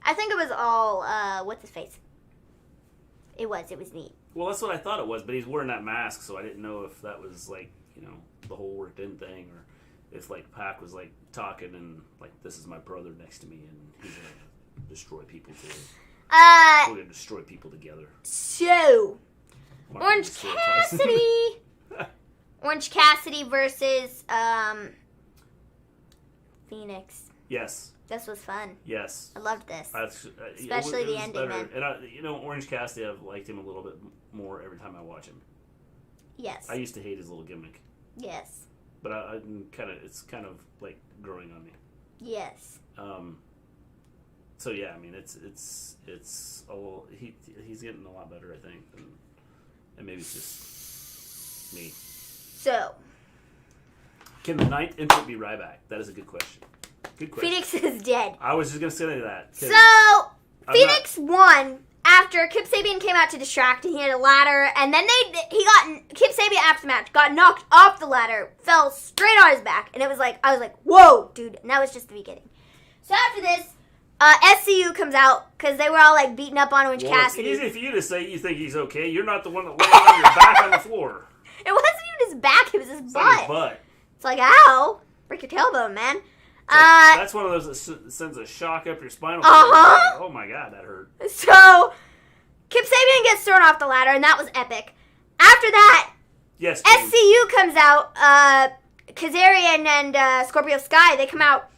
I think it was all what's his face. It was neat. Well, that's what I thought it was, but he's wearing that mask, so I didn't know if that was the whole worked in thing, or if Pac was talking and this is my brother next to me and he's gonna destroy people too. We're gonna destroy people together. So Orange Cassidy. Orange Cassidy versus Phoenix. Yes. This was fun. Yes. I loved this. Especially the ending, better. And Orange Cassidy, I've liked him a little bit more every time I watch him. Yes. I used to hate his little gimmick. Yes. But it's kind of growing on me. Yes. So yeah, I mean it's a little, he's getting a lot better, I think, and maybe it's just me. So, can the ninth entrant be Ryback? That is a good question. Good question. Phoenix is dead. I was just gonna say that. So Phoenix won after Kip Sabian came out to distract, and he had a ladder, and then Kip Sabian after the match got knocked off the ladder, fell straight on his back, and I was like, whoa, dude, and that was just the beginning. So after this, SCU comes out, because they were all beating up on Orange Cassidy. It's easy for you to say you think he's okay. You're not the one that laid on your back on the floor. It wasn't even his back, it was his butt. Like his butt. It's like, ow, break your tailbone, man. That's one of those that sends a shock up your spinal cord. Oh my god, that hurt. So, Kip Sabian gets thrown off the ladder, and that was epic. After that, yes, SCU comes out. Kazarian and Scorpio Sky, they come out,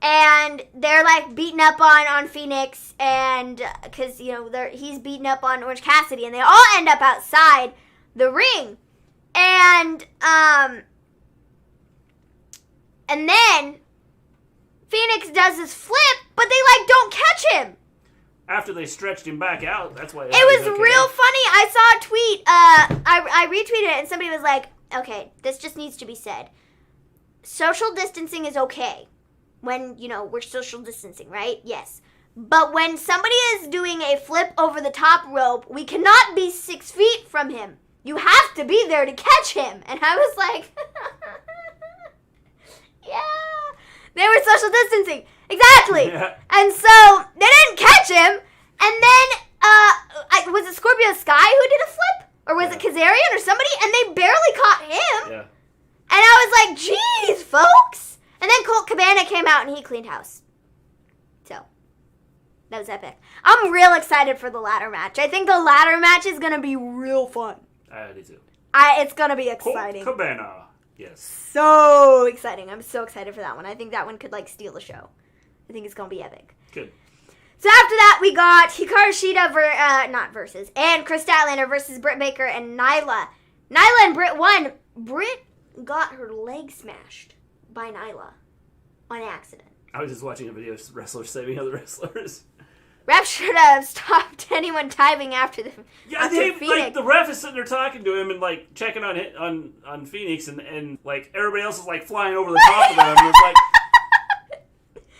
and they're beating up on Phoenix, and because he's beating up on Orange Cassidy, and they all end up outside the ring, and then Phoenix does his flip, but they don't catch him. After they stretched him back out, that's why. It was real funny. I saw a tweet. I retweeted it, and somebody was like, "Okay, this just needs to be said. Social distancing is okay when we're social distancing, right? Yes, but when somebody is doing a flip over the top rope, we cannot be 6 feet from him. You have to be there to catch him." And I was like, "Yeah." They were social distancing. Exactly. Yeah. And so they didn't catch him. And then, was it Scorpio Sky who did a flip? Or was it Kazarian or somebody? And they barely caught him. Yeah. And I was like, geez, folks. And then Colt Cabana came out and he cleaned house. So, that was epic. I'm real excited for the ladder match. I think the ladder match is going to be real fun. I do too. It's going to be exciting. Colt Cabana. Yes. So exciting. I'm so excited for that one. I think that one could steal the show. I think it's going to be epic. Good. So after that, we got Hikaru Shida and Chris Statlander versus Britt Baker and Nyla. Nyla and Britt won. Britt got her leg smashed by Nyla on accident. I was just watching a video of wrestlers saving other wrestlers. Ref should have stopped anyone typing after the Phoenix. The ref is sitting there talking to him and checking on Phoenix and everybody else is flying over the top of them and it's like,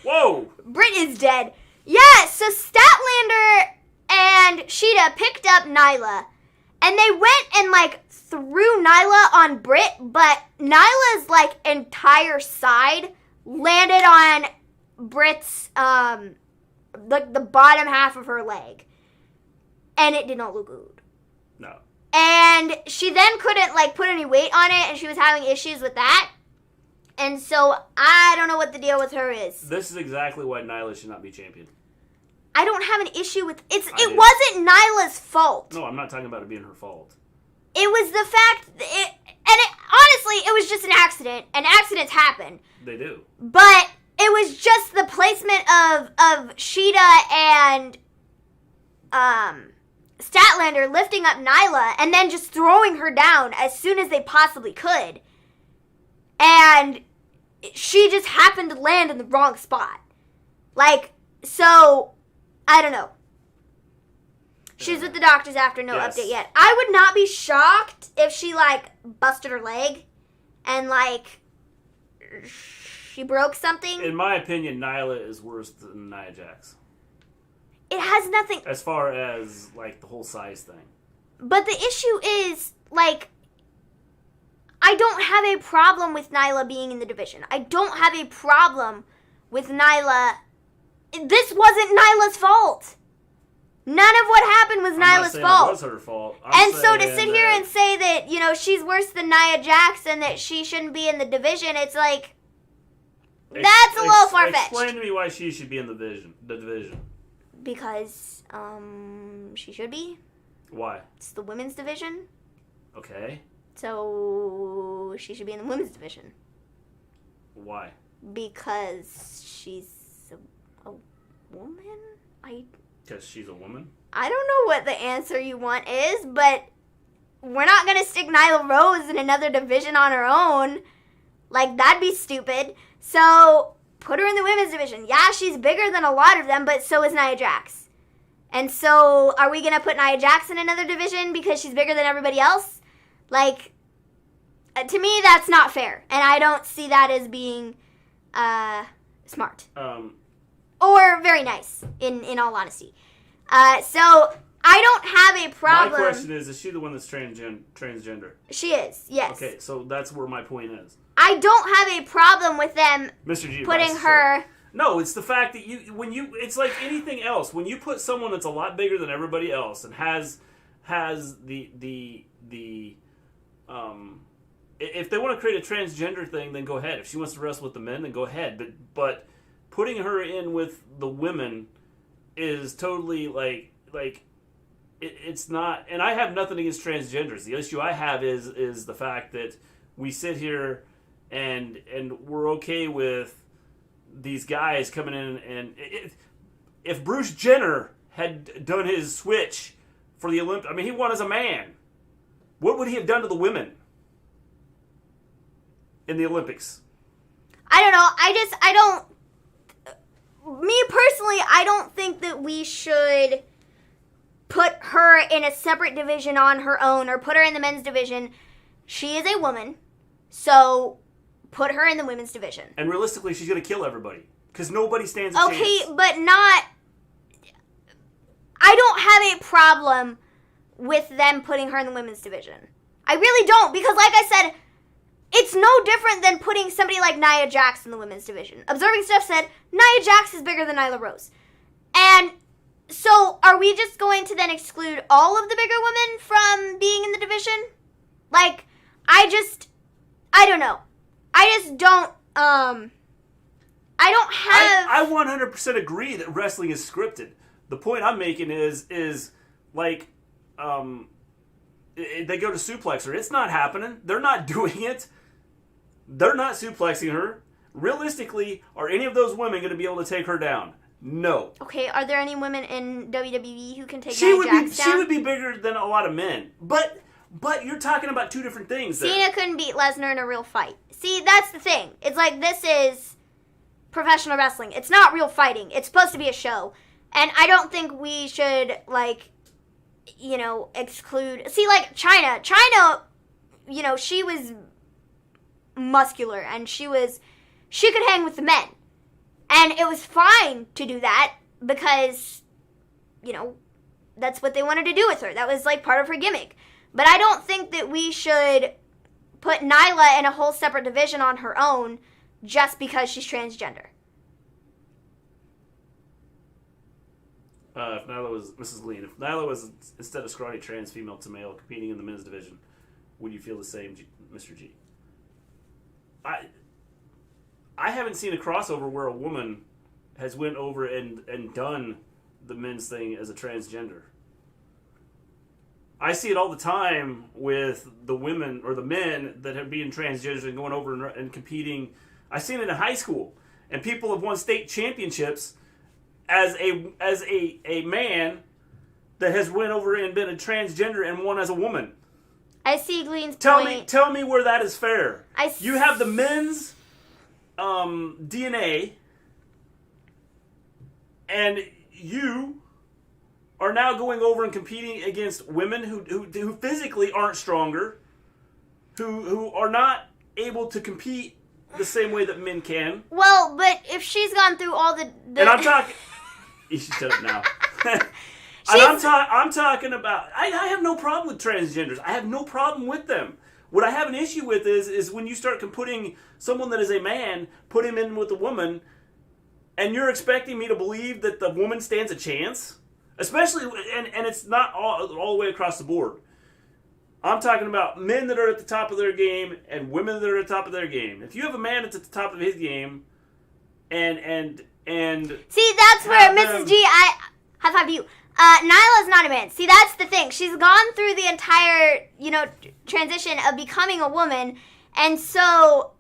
whoa! Britt is dead. Yeah, so Statlander and Shida picked up Nyla and they went and threw Nyla on Britt, but Nyla's entire side landed on Britt's the bottom half of her leg. And it did not look good. No. And she then couldn't put any weight on it, and she was having issues with that. And so I don't know what the deal with her is. This is exactly why Nyla should not be champion. I don't have an issue with it. It wasn't Nyla's fault. No, I'm not talking about it being her fault. It was the fact honestly, it was just an accident, and accidents happen. They do. But it was just the placement of Shida and Statlander lifting up Nyla and then just throwing her down as soon as they possibly could. And she just happened to land in the wrong spot. Like, so, I don't know. She's with the doctors after, no update yet. I would not be shocked if she, like, busted her leg and, like, she broke something. In my opinion, Nyla is worse than Nia Jax. It has nothing... As far as, like, the whole size thing. But the issue is, like, I don't have a problem with Nyla being in the division. I don't have a problem with Nyla. This wasn't Nyla's fault. None of what happened was Nyla's fault. It was her fault. And so to sit here and say that, you know, she's worse than Nia Jax and that she shouldn't be in the division, it's like, that's a little far-fetched. Explain to me why she should be in the division. Because, she should be. Why? It's the women's division. Okay. So, she should be in the women's division. Why? Because she's a woman? Because she's a woman? I don't know what the answer you want is, but we're not going to stick Nyla Rose in another division on her own. Like, that'd be stupid. So, put her in the women's division. Yeah, she's bigger than a lot of them, but so is Nia Jax. And so, are we going to put Nia Jax in another division because she's bigger than everybody else? Like, to me, that's not fair. And I don't see that as being smart. Or very nice, in all honesty. So, I don't have a problem. My question is she the one that's transgender? She is, yes. Okay, so that's where my point is. I don't have a problem with them Mr. G putting her... No, it's the fact that it's like anything else. When you put someone that's a lot bigger than everybody else and has the if they want to create a transgender thing, then go ahead. If she wants to wrestle with the men, then go ahead. But putting her in with the women is totally it's not. And I have nothing against transgenders. The issue I have is the fact that we sit here and we're okay with these guys coming in and if Bruce Jenner had done his switch for the Olympics, I mean, he won as a man. What would he have done to the women in the Olympics? I don't know. Me personally, I don't think that we should put her in a separate division on her own or put her in the men's division. She is a woman, so put her in the women's division. And realistically, she's going to kill everybody because nobody stands a chance. Okay, but not... I don't have a problem with them putting her in the women's division. I really don't, because like I said, it's no different than putting somebody like Nia Jax in the women's division. Observing Stuff said, Nia Jax is bigger than Nyla Rose. And so, are we just going to then exclude all of the bigger women from being in the division? Like, I don't know. I just don't, I don't have... I 100% agree that wrestling is scripted. The point I'm making is like, they go to suplex her. It's not happening. They're not doing it. They're not suplexing her. Realistically, are any of those women going to be able to take her down? No. Okay, are there any women in WWE who can take Nia Jax down? She would be bigger than a lot of men. But you're talking about two different things there. Cena couldn't beat Lesnar in a real fight. See, that's the thing. It's like, this is professional wrestling. It's not real fighting. It's supposed to be a show. And I don't think we should, like, you know, exclude... See, like, China, you know, she was muscular, and she could hang with the men. And it was fine to do that, because, you know, that's what they wanted to do with her. That was, like, part of her gimmick. But I don't think that we should put Nyla in a whole separate division on her own just because she's transgender. If Nyla was Mrs. Gleen, if Nyla was instead of scrawny trans female to male competing in the men's division, would you feel the same, Mr. G? I haven't seen a crossover where a woman has went over and done the men's thing as a transgender. I see it all the time with the women or the men that are being transgenders and going over and competing. I've seen it in high school, and people have won state championships as a man that has went over and been a transgender and won as a woman. I see Gleen's point. Tell me where that is fair. You have the men's DNA, and you are now going over and competing against women who physically aren't stronger, who are not able to compete the same way that men can. Well, but if she's gone through all the and I'm talking, you should shut up now. And I'm talking about. I have no problem with transgenders. I have no problem with them. What I have an issue with is when you start putting someone that is a man, put him in with a woman, and you're expecting me to believe that the woman stands a chance. Especially, and it's not all the way across the board. I'm talking about men that are at the top of their game and women that are at the top of their game. If you have a man that's at the top of his game, and see, that's where Mrs. G, I high five you. Nyla's not a man. See, that's the thing. She's gone through the entire, transition of becoming a woman, and so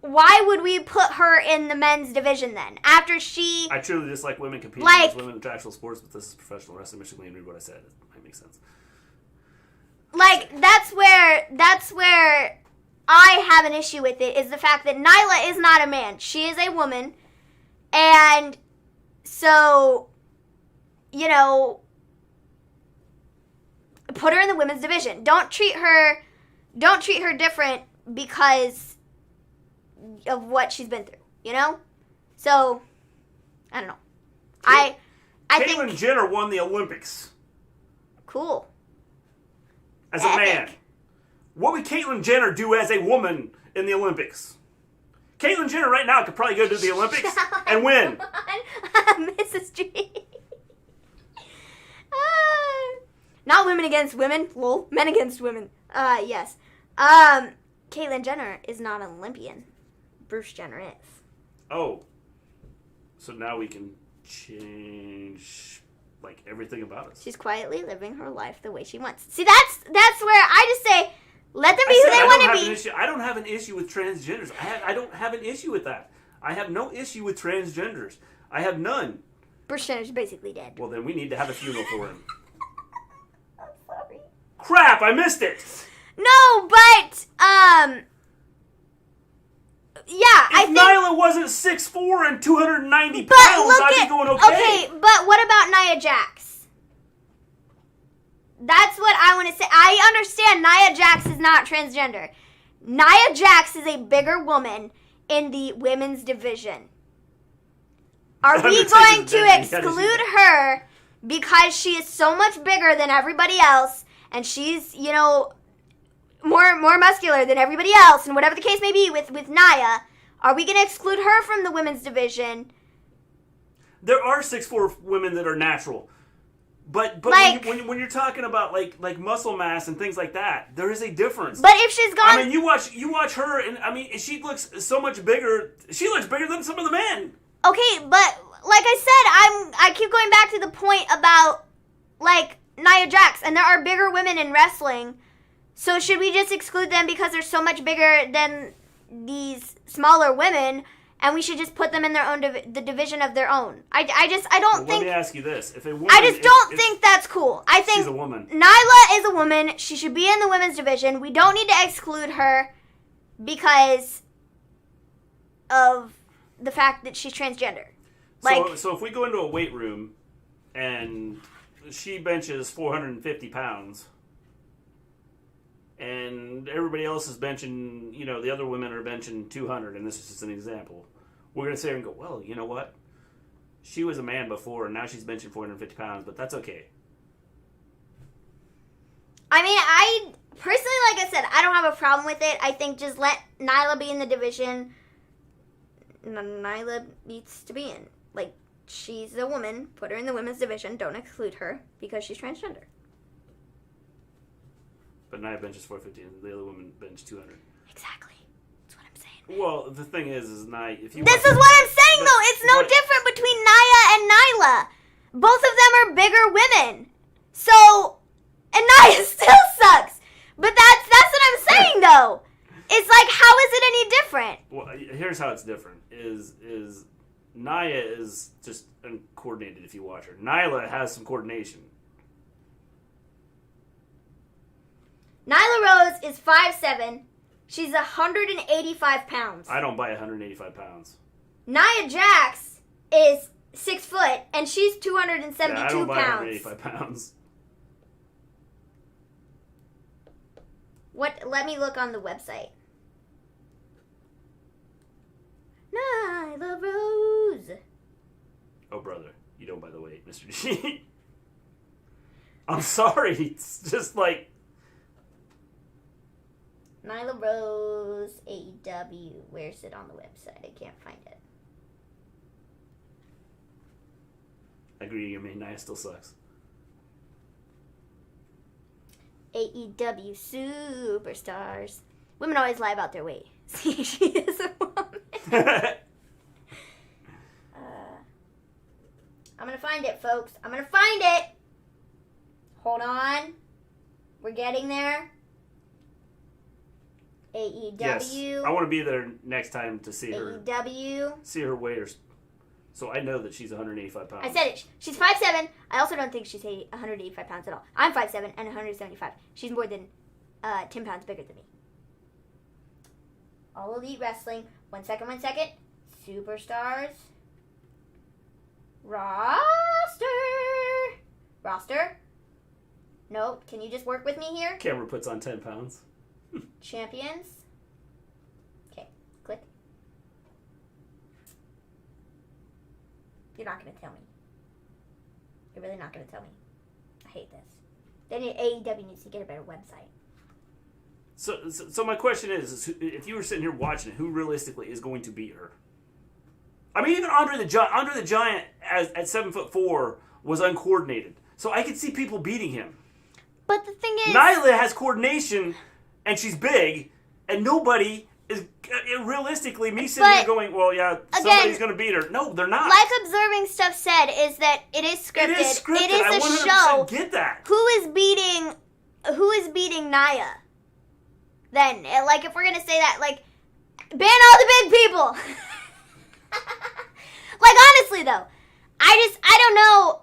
why would we put her in the men's division then? After she... I truly dislike women competing against women in actual sports, but this is professional wrestling. Mr. Gleen, read what I said. It might make sense. That's where I have an issue with it, is the fact that Nyla is not a man. She is a woman, and so, put her in the women's division. Don't treat her different because of what she's been through, So, I don't know. I think Caitlyn Jenner won the Olympics. Cool. As a man. What would Caitlyn Jenner do as a woman in the Olympics? Caitlyn Jenner right now could probably go to the Olympics and win. Mrs. G. Not women against women. Lol. Men against women. Yes. Caitlyn Jenner is not an Olympian. Bruce Jenner is. Oh. So now we can change, everything about us. She's quietly living her life the way she wants. See, that's where I just say, let them be who they want to be. I don't have an issue with transgenders. I don't have an issue with that. I have no issue with transgenders. I have none. Bruce Jenner's basically dead. Well, then we need to have a funeral for him. I'm sorry. Crap, I missed it. No, but, yeah, I think... If Nyla wasn't 6'4" and 290 pounds, I'd be going okay. Okay, but what about Nia Jax? That's what I want to say. I understand Nia Jax is not transgender. Nia Jax is a bigger woman in the women's division. Are we going to exclude her because she is so much bigger than everybody else, and she's, more muscular than everybody else, and whatever the case may be with Nia, are we going to exclude her from the women's division? There are 6'4" women that are natural. But when you're talking about like muscle mass and things like that, there is a difference. But if she's gone... I mean, you watch her, and she looks so much bigger. She looks bigger than some of the men. Okay, but like I said, I keep going back to the point about, Nia Jax, and there are bigger women in wrestling. So should we just exclude them because they're so much bigger than these smaller women, and we should just put them in their own the division of their own? I don't think. Let me ask you this: if a woman, I just don't think that's cool. I think she's a woman. Nyla is a woman. She should be in the women's division. We don't need to exclude her because of the fact that she's transgender. So if we go into a weight room and she benches 450 pounds. And everybody else is benching, the other women are benching 200, and this is just an example. We're going to sit here and go, well, you know what? She was a man before, and now she's benching 450 pounds, but that's okay. I mean, I personally, like I said, I don't have a problem with it. I think just let Nyla be in the division Nyla needs to be in. She's a woman. Put her in the women's division. Don't exclude her because she's transgender. But Nia benches 450 and the other woman bench 200. Exactly. That's what I'm saying. Well, the thing is Nia. If you This is what I'm saying, though. It's no different between Nia and Nyla. Both of them are bigger women. So, and Nia still sucks. But that's what I'm saying, though. It's like, how is it any different? Well, here's how it's different. Is Nia is just uncoordinated if you watch her. Nyla has some coordination. Nyla Rose is 5'7". She's 185 pounds. I don't buy 185 pounds. Nia Jax is 6 foot, and she's 272 I don't buy pounds. 185 pounds. What? Let me look on the website. Nyla Rose. Oh, brother. You don't buy the weight, Mr. G. I'm sorry. It's just like... Nyla Rose, AEW. Where's it on the website? I can't find it. I agree, I mean, Nia still sucks. AEW Superstars. Women always lie about their weight. See, she is a woman. I'm going to find it, folks. I'm going to find it. Hold on. We're getting there. AEW. Yes, I want to be there next time to see her. AEW. See her weight. So I know that she's 185 pounds. I said it. She's 5'7". I also don't think she's 185 pounds at all. I'm 5'7" and 175. She's more than 10 pounds bigger than me. All Elite Wrestling. 1 second. Superstars. Roster. No, can you just work with me here? Camera puts on 10 pounds. Champions. Okay, click. You're not going to tell me. You're really not going to tell me. I hate this. Then AEW needs to get a better website. So my question is, if you were sitting here watching it, who realistically is going to beat her? I mean, even Andre the Giant at 7'4" was uncoordinated. So I could see people beating him. But the thing is... Nyla has coordination, and she's big, and nobody is... Realistically, me sitting here going, well, yeah, somebody's going to beat her. No, they're not. Like Observing Stuff said, is that it is scripted. It is scripted. It is I 100% a show. Get that. Who is beating Nia? Then, like, if we're going to say that, like, ban all the big people. Like, honestly, though, I don't know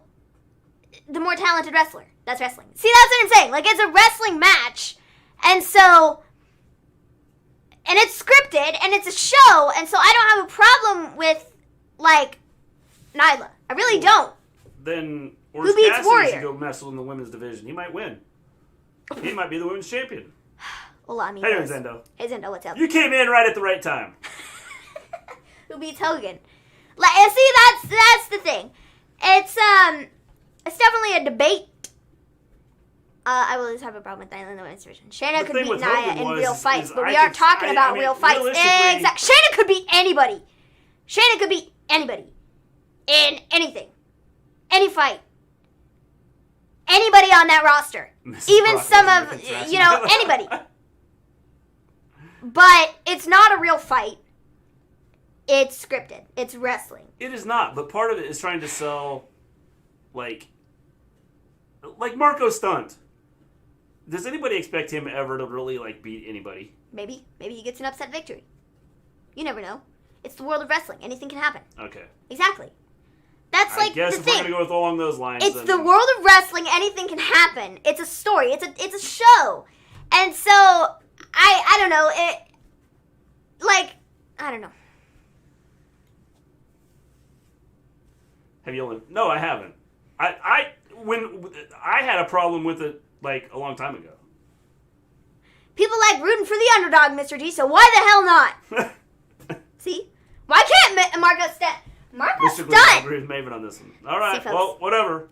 the more talented wrestler. That's wrestling. See, that's what I'm saying. Like, it's a wrestling match, and so, and it's scripted, and it's a show, and so I don't have a problem with, like, Nyla. I really don't. Then Who beats Cassidy Warrior? should go wrestle in the women's division. He might win. He might be the women's champion. Well, I mean, Hey, Zendo. Hey, Zendo, what's up? You came in right at the right time. Who beats Hogan? Like, see, that's the thing. It's definitely a debate. I will always have a problem with Nyla in the women's division. Shayna could beat Nia in real fights, but we aren't talking about real fights. Exactly. Shayna could beat anybody. Shayna could beat anybody in anything, any fight, anybody on that roster, even some of anybody. But it's not a real fight. It's scripted. It's wrestling. It is not, but part of it is trying to sell, like Marko Stunt. Does anybody expect him ever to really, like, beat anybody? Maybe he gets an upset victory. You never know. It's the world of wrestling. Anything can happen. Okay. Exactly. That's like the thing. I guess if we're going to go with along those lines, it's the world of wrestling. Anything can happen. It's a story. It's a show. And so, I don't know. I don't know. Have you only... No, I haven't. I had a problem with it, like, a long time ago. People like rooting for the underdog, Mr. G, so why the hell not? See? Why can't Marko Stunt? Marko Stunt! I agree with Maven on this one. All right, well, whatever.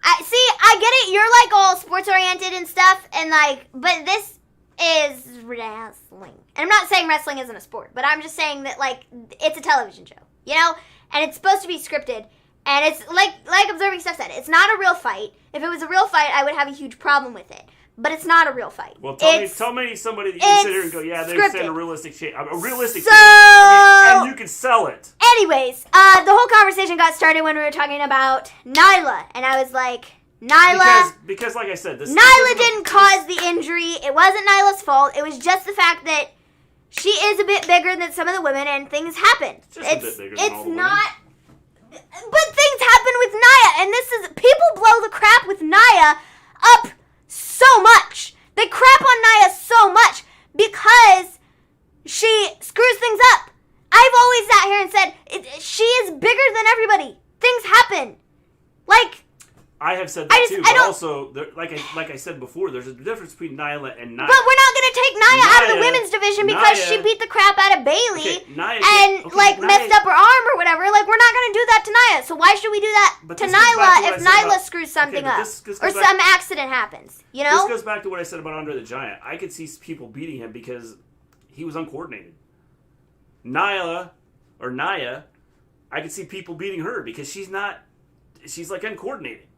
I get it. You're, like, all sports-oriented and stuff, and, like, but this is wrestling. And I'm not saying wrestling isn't a sport, but I'm just saying that, like, it's a television show, you know? And it's supposed to be scripted. And it's like Observing Stuff said, it's not a real fight. If it was a real fight, I would have a huge problem with it. but it's not a real fight. Well, tell me somebody that you can sit here and go, yeah, they're saying a realistic chance. A realistic chance. And you can sell it. Anyways, the whole conversation got started when we were talking about Nyla, and I was like, Nyla... Because like I said... Nyla didn't cause the injury. It wasn't Nyla's fault. It was just the fact that she is a bit bigger than some of the women, and things happen. Just a bit bigger than all the women. But things happen with Nia, and people blow the crap with Nia up so much. They crap on Nia so much because she screws things up. I've always sat here and said, she is bigger than everybody. Things happen. Like... I have said that too, but also, like I said before, there's a difference between Nyla and Nia. But we're not going to take Nia out of the women's division because she beat the crap out of Bayley messed up her arm or whatever. Like, we're not going to do that to Nia. So why should we do that to Nyla if Nyla screws something up or some accident happens? You know? This goes back to what I said about Andre the Giant. I could see people beating him because he was uncoordinated. Nia, I could see people beating her because she's like uncoordinated.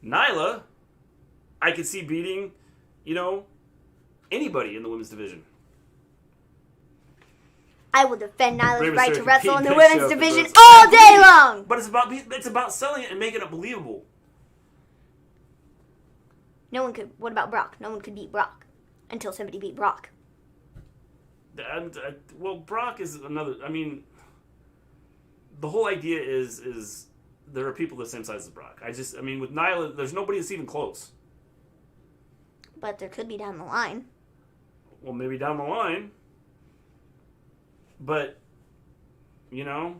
Nyla, I could see beating, anybody in the women's division. I will defend Nyla's right to wrestle in the women's division all day long. But it's about selling it and making it believable. No one could. What about Brock? No one could beat Brock until somebody beat Brock. Well, Brock is another. I mean, the whole idea is. There are people the same size as Brock. With Nyla, there's nobody that's even close. But there could be down the line. Well, maybe down the line. But, the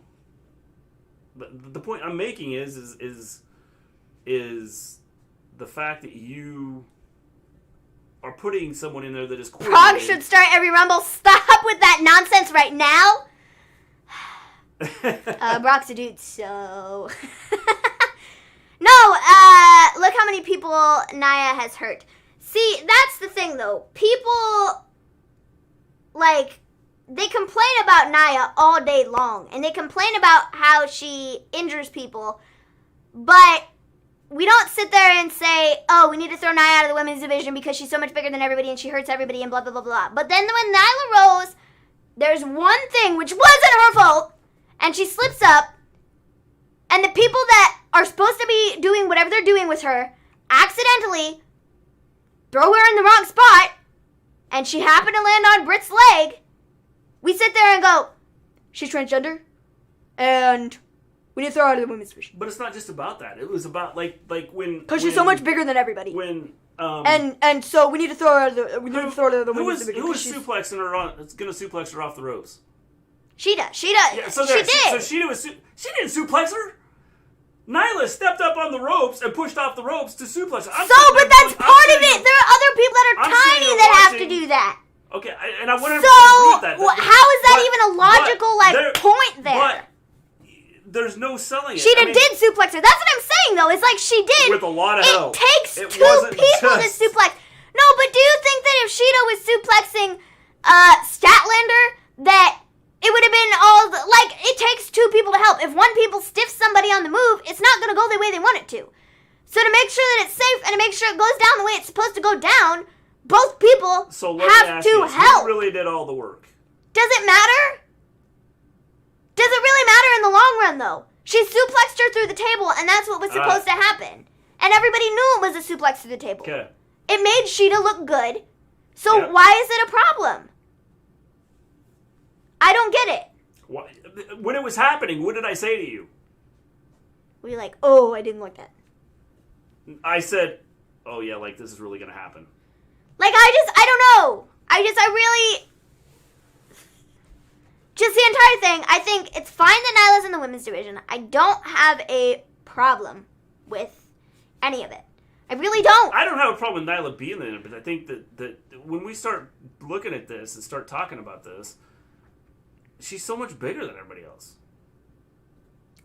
point I'm making is the fact that you are putting someone in there that is coordinated. Brock should start every Rumble. Stop with that nonsense right now. Brock's a dude, so... No, look how many people Nia has hurt. See, that's the thing, though. People, they complain about Nia all day long, and they complain about how she injures people, but we don't sit there and say, oh, we need to throw Nia out of the women's division because she's so much bigger than everybody and she hurts everybody and blah, blah, blah, blah. But then when Nyla Rose, there's one thing which wasn't her fault, and she slips up, and the people that are supposed to be doing whatever they're doing with her accidentally throw her in the wrong spot, and she happened to land on Britt's leg. We sit there and go, she's transgender, and we need to throw her out of the women's division. But it's not just about that. It was about when because she's so much bigger than everybody. And so we need to throw her out of the women's division. Who was suplexing her on? It's gonna suplex her off the ropes. Shida. Yeah, she did. So she didn't suplex her. Nyla stepped up on the ropes and pushed off the ropes to suplex her. But that's part of it. There are other people that are tiny that have to do that. Okay, and I wouldn't agree with that. How is that even a logical point there? But there's no selling it. Shida did suplex her. That's what I'm saying, though. It's like she did. With a lot of help. It takes two people to suplex. No, but do you think that if Shida was suplexing Statlander, that it would have been it takes two people to help. If one people stiffs somebody on the move, it's not going to go the way they want it to. So to make sure that it's safe and to make sure it goes down the way it's supposed to go down, both people have to help. Who really did all the work? Does it matter? Does it really matter in the long run, though? She suplexed her through the table, and that's what was supposed to happen. And everybody knew it was a suplex through the table. Okay. It made Shida look good. So why is it a problem? I don't get it. When it was happening, what did I say to you? Were you like, oh, I didn't like that? I said, oh yeah, this is really going to happen. I don't know. Just the entire thing, I think it's fine that Nyla's in the women's division. I don't have a problem with any of it. I really don't. I don't have a problem with Nyla being in it, but I think that when we start looking at this and start talking about this, she's so much bigger than everybody else.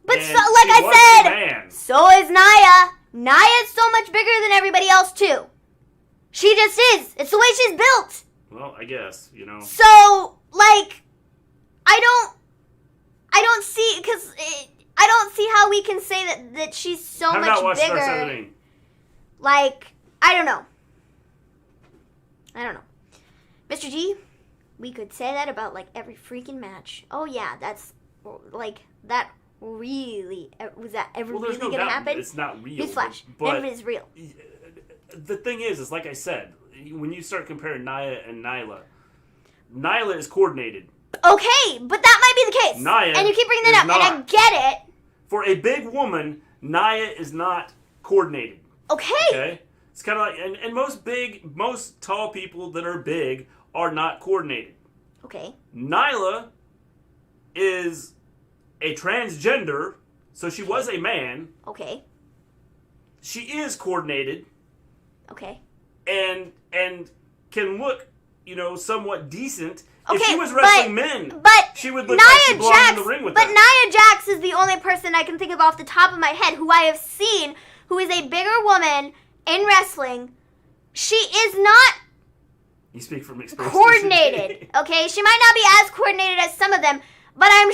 But I said, so is Nia. Nia is so much bigger than everybody else, too. She just is. It's the way she's built. Well, I guess, So, I don't see, because I don't see how we can say that she's so much bigger. Star Saturday. I don't know. I don't know. Mr. G, we could say that about, like, every freaking match. Oh, yeah, that's, like, that really, was that ever really going to happen? It's not real. Newsflash, none of it is real. The thing is like I said, when you start comparing Nia and Nyla is coordinated. Okay, but that might be the case. Nia and you keep bringing that up, and I get it. For a big woman, Nia is not coordinated. Okay. It's kind of like, and most tall people that are big are not coordinated. Okay. Nyla is a transgender, so she was a man. Okay. She is coordinated. Okay. And can look, somewhat decent. Okay, if she was wrestling men, she would look Nia like she belonged in the ring with them. But Nia Jax is the only person I can think of off the top of my head who I have seen who is a bigger woman in wrestling. She is not You speak from experience. Coordinated. Okay? She might not be as coordinated as some of them, but I am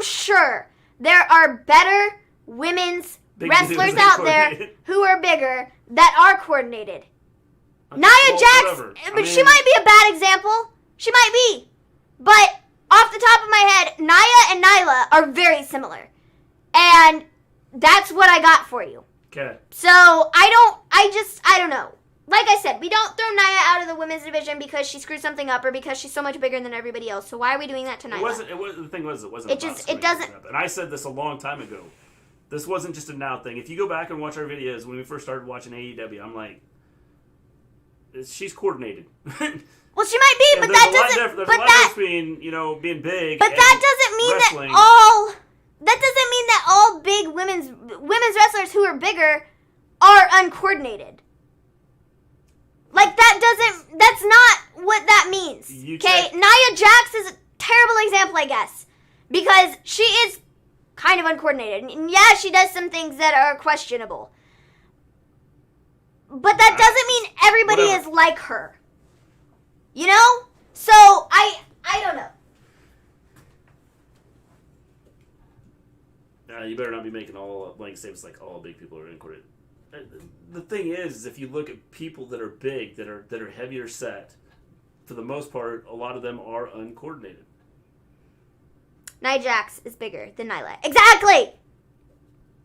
sure there are better women's wrestlers out there who are bigger that are coordinated. Okay, Nia Jax, but she might be a bad example. She might be. But off the top of my head, Nia and Nyla are very similar. And that's what I got for you. Okay. So, I don't know. Like I said, we don't throw Nia out of the women's division because she screwed something up or because she's so much bigger than everybody else. So why are we doing that to Nyla? The thing was, it wasn't. It doesn't. And I said this a long time ago. This wasn't just a now thing. If you go back and watch our videos when we first started watching AEW, I'm like, she's coordinated. Well, she might be, but that doesn't. There's a lot of difference between being big. But that doesn't mean wrestling. That doesn't mean that all big women's wrestlers who are bigger are uncoordinated. Like that's not what that means. Okay, Nia Jax is a terrible example, I guess, because she is kind of uncoordinated, and yeah, she does some things that are questionable. But that doesn't mean everybody is like her. You know? So, I don't know. You better not be making all blank statements like all big people are uncoordinated. The thing is, if you look at people that are big, that are heavier set, for the most part, a lot of them are uncoordinated. Nia Jax is bigger than Nyla. Exactly!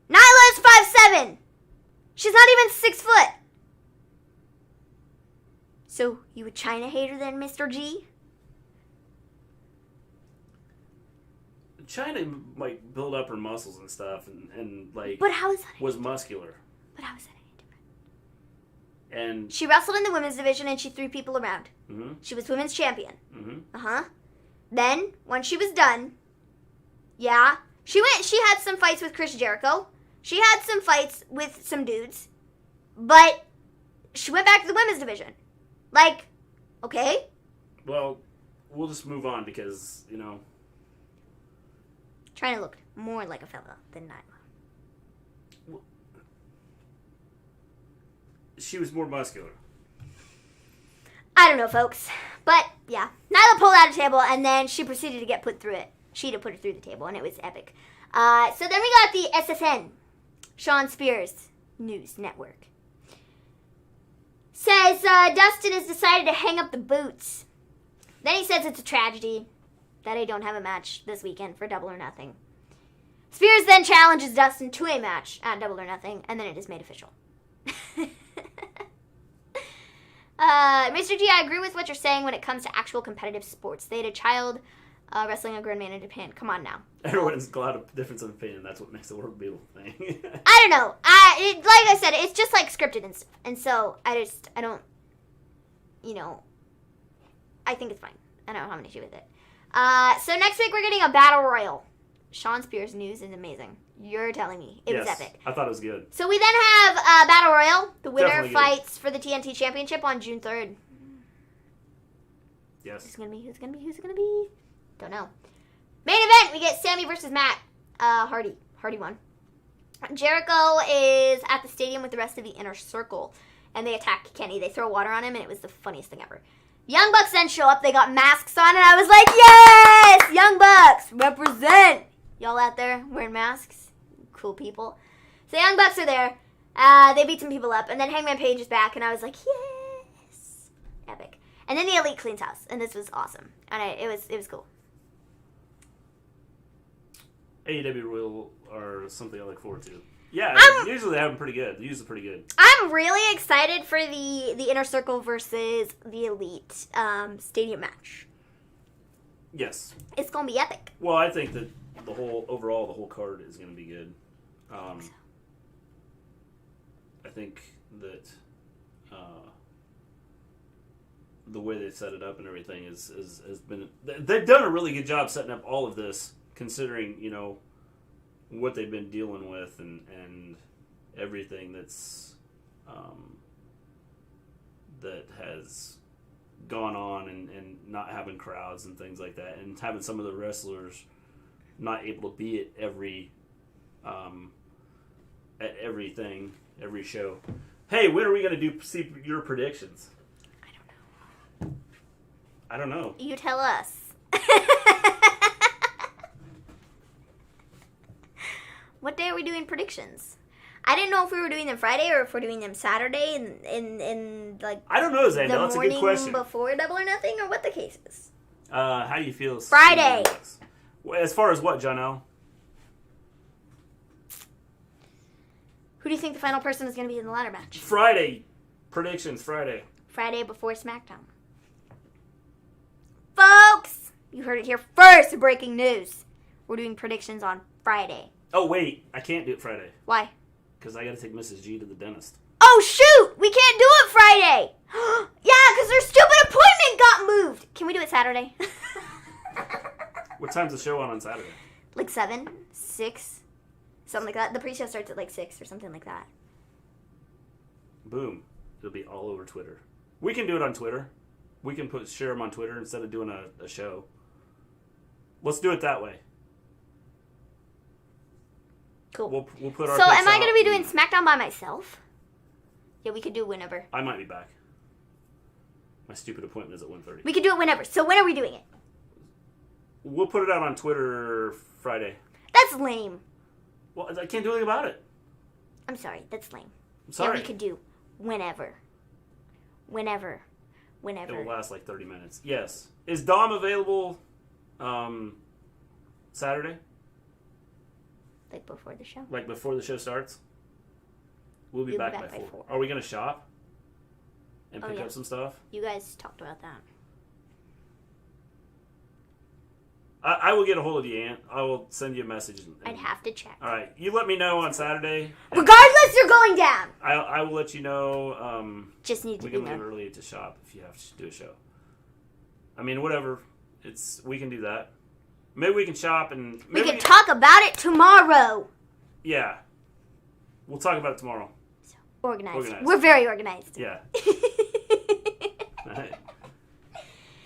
Nyla is 5'7". She's not even 6 foot. So, you a China hater then, Mr. G? China might build up her muscles and stuff, and like. But how is that? Was muscular. But how is that any different? And she wrestled in the women's division and she threw people around. Mm-hmm. She was women's champion. Mm-hmm. Then, when she was done, yeah, she had some fights with Chris Jericho. She had some fights with some dudes. But she went back to the women's division. Like, okay. Well, we'll just move on because, Trying to look more like a fella than Nyla. Well, she was more muscular. I don't know, folks. But, yeah. Nyla pulled out a table, and then she proceeded to get put through it. She'd put her through the table, and it was epic. So then we got the SSN, Sean Spears News Network. Says Dustin has decided to hang up the boots. Then he says it's a tragedy that I don't have a match this weekend for Double or Nothing. Spears then challenges Dustin to a match at Double or Nothing, and then it is made official. Mr. G, I agree with what you're saying when it comes to actual competitive sports. They had a child wrestling a grown man in Japan. Come on now. Everyone's got a difference of opinion. That's what makes the world beautiful thing. I don't know. Like I said, it's just like scripted and stuff. And so I don't, I think it's fine. I don't have an issue with it. So next week we're getting a battle royal. Sean Spears News is amazing. You're telling me. It was epic. I thought it was good. So we then have battle royal. The winner fights for the TNT Championship on June 3rd. Yes. Who's gonna be? Don't know. Main event, we get Sammy versus Matt Hardy. Hardy won. Jericho is at the stadium with the rest of the Inner Circle, and they attack Kenny. They throw water on him, and it was the funniest thing ever. Young Bucks then show up. They got masks on, and I was like, yes! Young Bucks, represent! Y'all out there wearing masks? Cool people. So Young Bucks are there. They beat some people up, and then Hangman Page is back, and I was like, yes! Epic. And then the Elite cleans house, and this was awesome. And it was cool. AEW Royal are something I look forward to. Yeah, usually they have them pretty good. They're usually pretty good. I'm really excited for the Inner Circle versus the Elite stadium match. Yes. It's going to be epic. Well, I think that the whole card is going to be good. I think that the way they set it up and everything has been... They've done a really good job setting up all of this, considering, what they've been dealing with and everything that's that has gone on and not having crowds and things like that, and having some of the wrestlers not able to be at every show. Hey, when are we going to see your predictions? I don't know. You tell us. What day are we doing predictions? I didn't know if we were doing them Friday or if we're doing them Saturday in like I don't know, Zane. That's a good question. Before Double or Nothing, or what the case is. How do you feel? Friday. As far as what, John-El? Who do you think the final person is going to be in the ladder match? Friday. Predictions, Friday. Friday before SmackDown. Folks, you heard it here first. Breaking news. We're doing predictions on Friday. Oh, wait. I can't do it Friday. Why? Because I got to take Mrs. G to the dentist. Oh, shoot! We can't do it Friday! Yeah, because her stupid appointment got moved! Can we do it Saturday? What time's the show on Saturday? Like 7, 6, something like that. The pre-show starts at like 6 or something like that. Boom. It'll be all over Twitter. We can do it on Twitter. We can share them on Twitter instead of doing a show. Let's do it that way. Cool. We'll put our So picks am I going to be doing and SmackDown by myself? Yeah, we could do it whenever. I might be back. My stupid appointment is at 1:30. We could do it whenever. So when are we doing it? We'll put it out on Twitter Friday. That's lame. Well, I can't do anything about it. I'm sorry. That's lame. I'm sorry. Yeah, we could do whenever. Whenever. It will last like 30 minutes. Yes. Is Dom available Saturday? Like before the show? Like before the show starts? We'll be back by 4. Are we going to shop? And pick up some stuff? You guys talked about that. I will get a hold of you, Aunt. I will send you a message. I'd have to check. All right. You let me know on Saturday. Regardless, you're going down! I will let you know. Just need to we can leave early to shop if you have to do a show. I mean, whatever. We can do that. Maybe we can shop and... We can talk about it tomorrow. Yeah. We'll talk about it tomorrow. Organized. We're very organized. Yeah.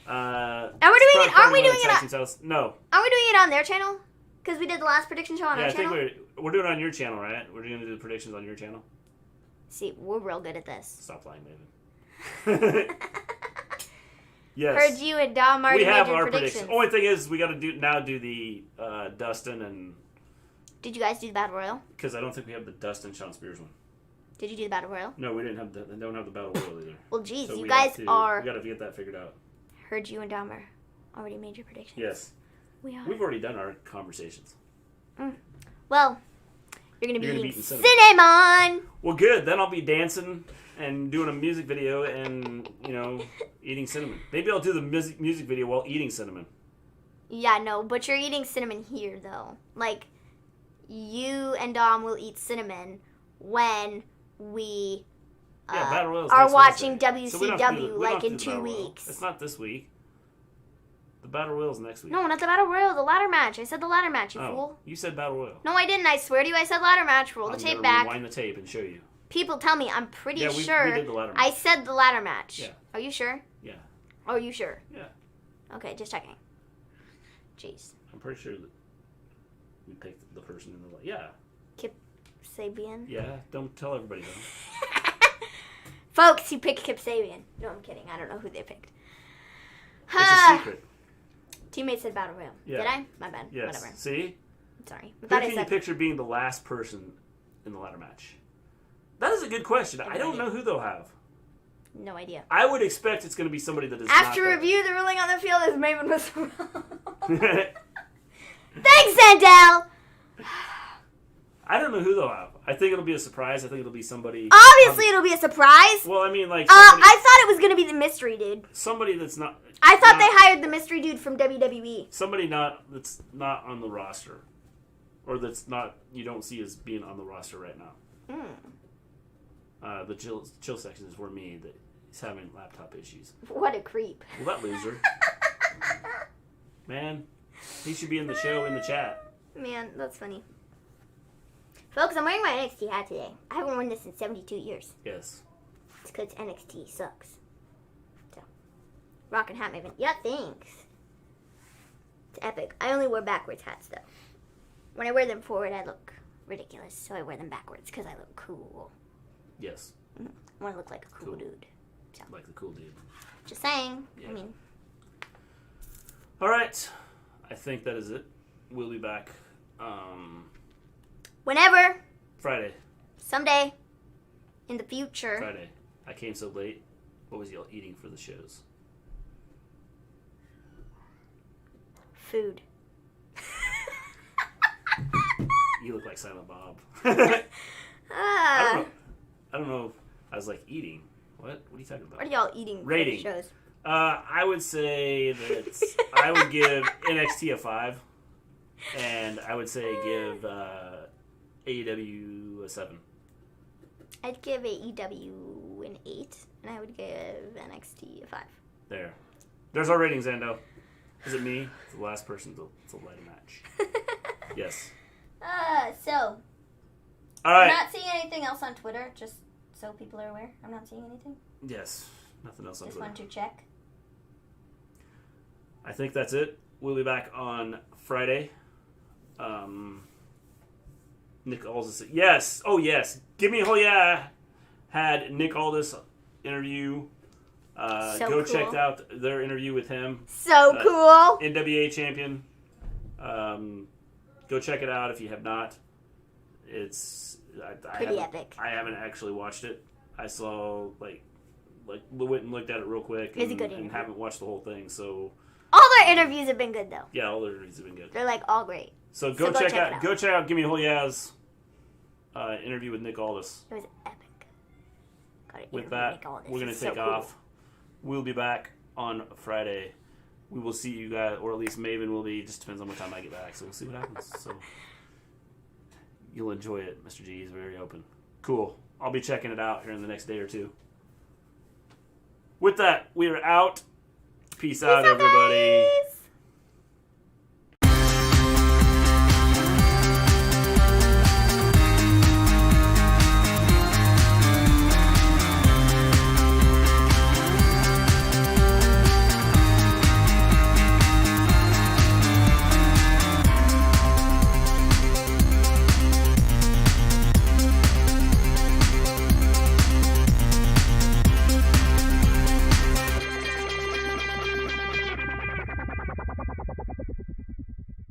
Aren't we doing it? No. Aren't we doing it on their channel? Because we did the last prediction show on our channel? I think we're doing it on your channel, right? We're going to do the predictions on your channel. See, we're real good at this. Stop lying, Maven. Yes. Heard you and Dom already made your predictions. Only thing is, we got to do the Dustin and... Did you guys do the Battle Royal? Because I don't think we have the Dustin Sean Spears one. Did you do the Battle Royal? No, we didn't have don't have the Battle Royal either. Well, geez, so you guys are... We got to get that figured out. Heard you and Dom already made your predictions. Yes. We are. We've already done our conversations. Well, you're going to be eating cinnamon. Well, good. Then I'll be dancing and doing a music video and, eating cinnamon. Maybe I'll do the music video while eating cinnamon. Yeah, no, but you're eating cinnamon here, though. Like, you and Dom will eat cinnamon when we are watching WCW, like in 2 weeks. It's not this week. The Battle Royal is next week. No, not the Battle Royal, the ladder match. I said the ladder match, you fool. You said Battle Royal. No, I didn't. I swear to you, I said ladder match. Roll the tape back. I'm going to rewind the tape and show you. People tell me I'm pretty sure we did the ladder match. I said the ladder match. Yeah. Are you sure? Yeah. Are you sure? Yeah. Okay, just checking. Jeez. I'm pretty sure that we picked the person in the... Yeah. Kip Sabian? Yeah, don't tell everybody though. Folks, you picked Kip Sabian. No, I'm kidding. I don't know who they picked. It's a secret. Teammate said Battle Royal. Yeah. Did I? My bad. Yes. Whatever. See? I'm sorry. Who can you picture being the last person in the ladder match? That is a good question. I don't know who they'll have. No idea. I would expect it's going to be somebody that is After not review, the ruling on the field is Maven was wrong. there. Thanks, Sandel! I don't know who they'll have. I think it'll be a surprise. I think it'll be somebody... Obviously, it'll be a surprise. Well, I mean, like... I thought it was going to be the mystery dude. Somebody that's not... I thought they hired the mystery dude from WWE. Somebody that's not on the roster. Or that's not... You don't see as being on the roster right now. The chill section is where that he's having laptop issues. What a creep. Well, that loser. Man, he should be in the show in the chat. Man, that's funny. Folks, I'm wearing my NXT hat today. I haven't worn this in 72 years. Yes. It's because NXT sucks. So, rockin' hat Maven. Yeah, thanks. It's epic. I only wear backwards hats, though. When I wear them forward, I look ridiculous. So I wear them backwards because I look cool. Yes. I want to look like a cool dude. So. Like the cool dude. Just saying. Yeah. I mean. All right. I think that is it. We'll be back. Whenever. Friday. Someday. In the future. Friday. I came so late. What was y'all eating for the shows? Food. You look like Silent Bob. I don't know. I was like, eating. What? What are you talking about? What are y'all eating Rating. for the shows? I would say that I would give NXT a 5. And I would say give AEW a 7. I'd give AEW an 8. And I would give NXT a 5. There. There's our ratings, Ando. Is it me? It's the last person to light a match. Yes. So. All right. I'm not seeing anything else on Twitter, just so people are aware. I'm not seeing anything. Yes. Nothing else on Just Twitter. wanted to check. I think that's it. We'll be back on Friday. Nick Aldis. Yes. Oh, yes. Give me a whole yeah. Had Nick Aldis interview. So go cool. check out their interview with him. So cool. NWA champion. Go check it out if you have not. It's pretty epic. I haven't actually watched it. I saw like went and looked at it real quick. It's a good interview. And haven't watched the whole thing. So all their interviews have been good though. yeah, all their interviews have been good. They're like all great. So go check out. Go check out. Give me a whole yes. Interview with Nick Aldis. It was epic. With that, we're gonna take off. We'll be back on Friday. We will see you guys, or at least Maven will be. Just depends on what time I get back. So we'll see what happens. So you'll enjoy it. Mr. G is very open. Cool. I'll be checking it out here in the next day or two. With that, we are out. Peace out, everybody. Guys.